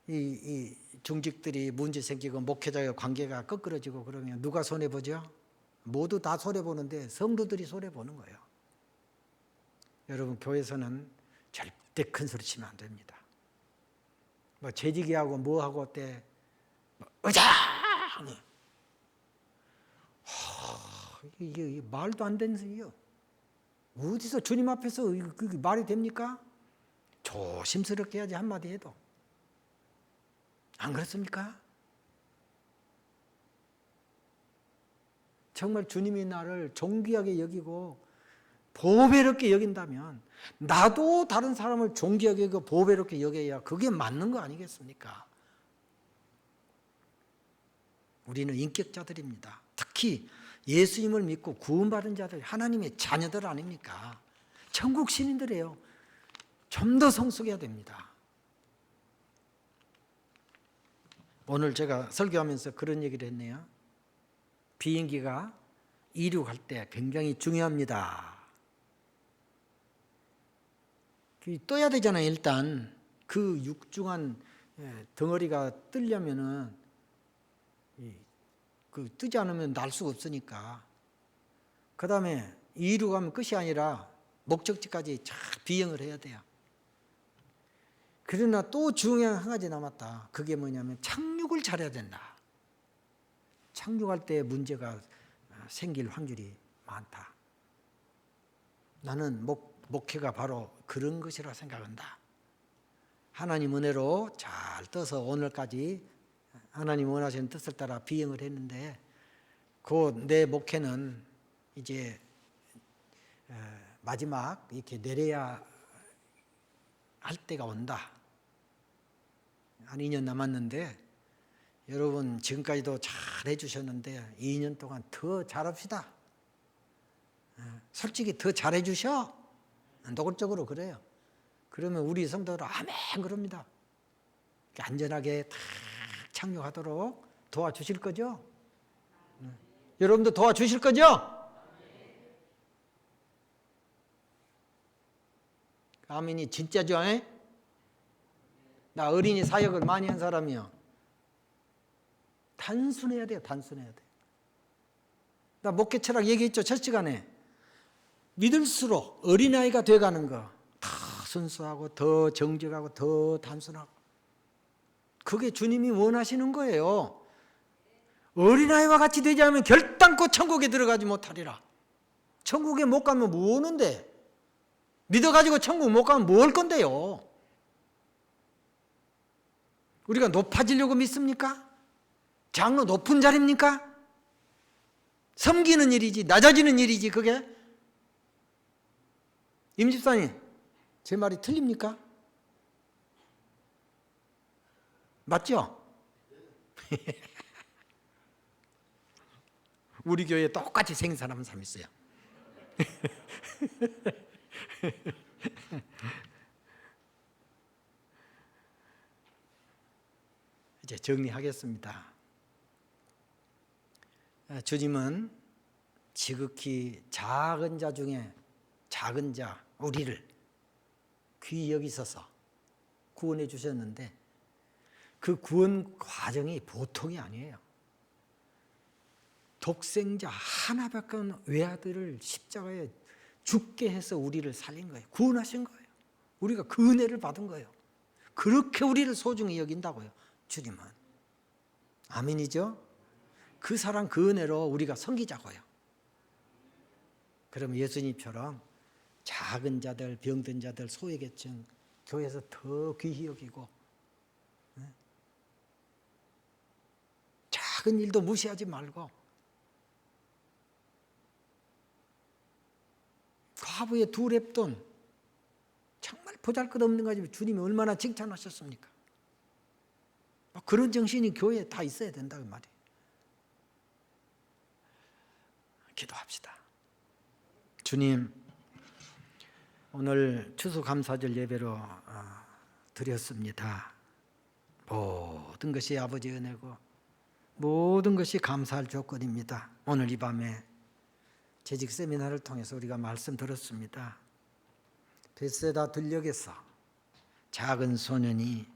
이 중직들이 문제 생기고 목회자의 관계가 꺾어지고 그러면 누가 손해보죠? 모두 다 손해보는데 성도들이 손해보는 거예요. 여러분, 교회에서는 절대 큰 소리 치면 안 됩니다. 뭐 재직이하고 뭐하고 때 의장이 이게 말도 안 되는 소리요. 어디서 주님 앞에서 그게 말이 됩니까? 조심스럽게 해야지 한마디 해도. 안 그렇습니까? 정말 주님이 나를 존귀하게 여기고 보배롭게 여긴다면 나도 다른 사람을 존귀하게 여기고 보배롭게 여겨야 그게 맞는 거 아니겠습니까? 우리는 인격자들입니다. 특히 예수님을 믿고 구원받은 자들, 하나님의 자녀들 아닙니까? 천국 시민들이에요. 좀 더 성숙해야 됩니다. 오늘 제가 설교하면서 그런 얘기를 했네요. 비행기가 이륙할 때 굉장히 중요합니다. 떠야 되잖아요. 일단 그 육중한 덩어리가 뜨려면은 그 뜨지 않으면 날 수가 없으니까. 그 다음에 이륙하면 끝이 아니라 목적지까지 쫙 비행을 해야 돼요. 그러나 또 중요한 한 가지 남았다. 그게 뭐냐면 착륙을 잘해야 된다. 착륙할 때 문제가 생길 확률이 많다. 나는 목회가 바로 그런 것이라 생각한다. 하나님 은혜로 잘 떠서 오늘까지 하나님 원하시는 뜻을 따라 비행을 했는데 그 내 목회는 이제 마지막 이렇게 내려야 할 때가 온다. 한 2년 남았는데 여러분 지금까지도 잘 해주셨는데 2년 동안 더 잘합시다. 솔직히 더 잘해주셔. 노골적으로 그래요. 그러면 우리 성도들 아멘 그럽니다. 안전하게 다 착륙하도록 도와주실 거죠? 여러분도 도와주실 거죠? 아멘이 진짜죠? 나 어린이 사역을 많이 한 사람이요. 단순해야 돼요. 단순해야 돼. 나 목회 철학 얘기했죠. 첫 시간에. 믿을수록 어린아이가 돼가는 거. 더 순수하고 더 정직하고 더 단순하고. 그게 주님이 원하시는 거예요. 어린아이와 같이 되지 않으면 결단코 천국에 들어가지 못하리라. 천국에 못 가면 뭐 오는데? 믿어가지고 천국 못 가면 뭐 할 건데요? 우리가 높아지려고 믿습니까? 장로 높은 자리입니까? 섬기는 일이지 낮아지는 일이지 그게? 임 집사님 제 말이 틀립니까? 맞죠? 우리 교회에 똑같이 생긴 사람 한 사람 있어요. 이제 정리하겠습니다. 주님은 지극히 작은 자 중에 작은 자 우리를 귀히 여기셔서 구원해 주셨는데 그 구원 과정이 보통이 아니에요. 독생자 하나밖에 없는 외아들을 십자가에 죽게 해서 우리를 살린 거예요. 구원하신 거예요. 우리가 그 은혜를 받은 거예요. 그렇게 우리를 소중히 여긴다고요. 주님은. 아멘이죠? 그 사랑 그 은혜로 우리가 섬기자고요. 그럼 예수님처럼 작은 자들, 병든 자들, 소외계층 교회에서 더 귀히 여기고 작은 일도 무시하지 말고 과부의 2렙돈 정말 보잘것없는 가지고 주님이 얼마나 칭찬하셨습니까? 그런 정신이 교회에 다 있어야 된다 그 말이에요. 기도합시다. 주님 오늘 추수감사절 예배로 드렸습니다. 모든 것이 아버지 은혜고 모든 것이 감사할 조건입니다. 오늘 이 밤에 재직 세미나를 통해서 우리가 말씀 들었습니다. 벳세다 들녘에서 작은 소년이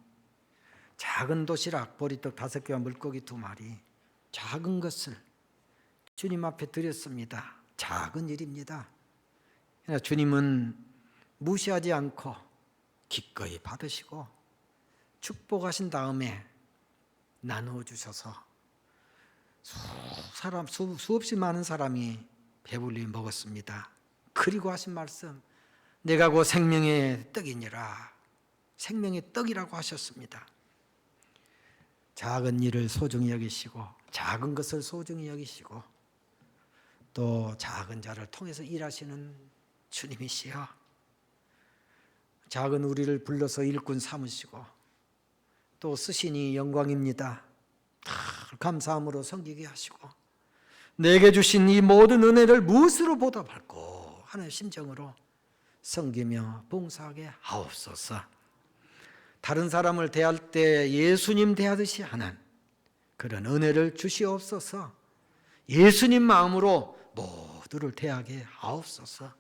작은 도시락 보리떡 5개와 물고기 2마리 작은 것을 주님 앞에 드렸습니다. 작은 일입니다. 주님은 무시하지 않고 기꺼이 받으시고 축복하신 다음에 나누어 주셔서 수없이 많은 사람이 배불리 먹었습니다. 그리고 하신 말씀 내가 곧 생명의 떡이니라. 생명의 떡이라고 하셨습니다. 작은 일을 소중히 여기시고 작은 것을 소중히 여기시고 또 작은 자를 통해서 일하시는 주님이시여 작은 우리를 불러서 일꾼 삼으시고 또 쓰시니 영광입니다. 감사함으로 섬기게 하시고 내게 주신 이 모든 은혜를 무엇으로 보답할까 하는 심정으로 섬기며 봉사하게 하옵소서. 다른 사람을 대할 때 예수님 대하듯이 하는 그런 은혜를 주시옵소서. 예수님 마음으로 모두를 대하게 하옵소서.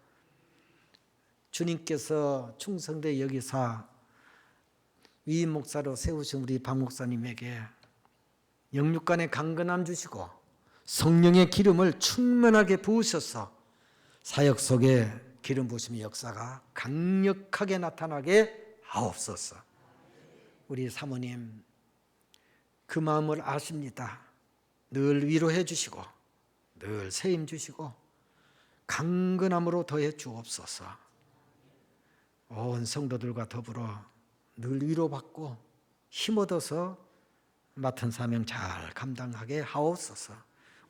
주님께서 충성대 여기사 위임 목사로 세우신 우리 박 목사님에게 영육간의 강건함 주시고 성령의 기름을 충만하게 부으셔서 사역 속에 기름 부으심의 역사가 강력하게 나타나게 하옵소서. 우리 사모님 그 마음을 아십니다. 늘 위로해 주시고 늘 세임 주시고 강건함으로 더해 주옵소서. 온 성도들과 더불어 늘 위로받고 힘 얻어서 맡은 사명 잘 감당하게 하옵소서.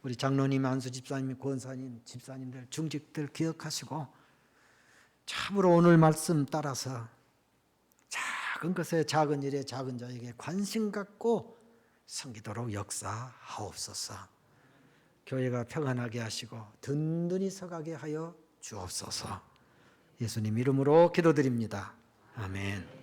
우리 장로님, 안수 집사님, 권사님, 집사님들, 중직들 기억하시고 참으로 오늘 말씀 따라서 작은 것에 작은 일에 작은 자에게 관심 갖고 섬기도록 역사하옵소서. 교회가 평안하게 하시고 든든히 서가게 하여 주옵소서. 예수님 이름으로 기도드립니다. 아멘.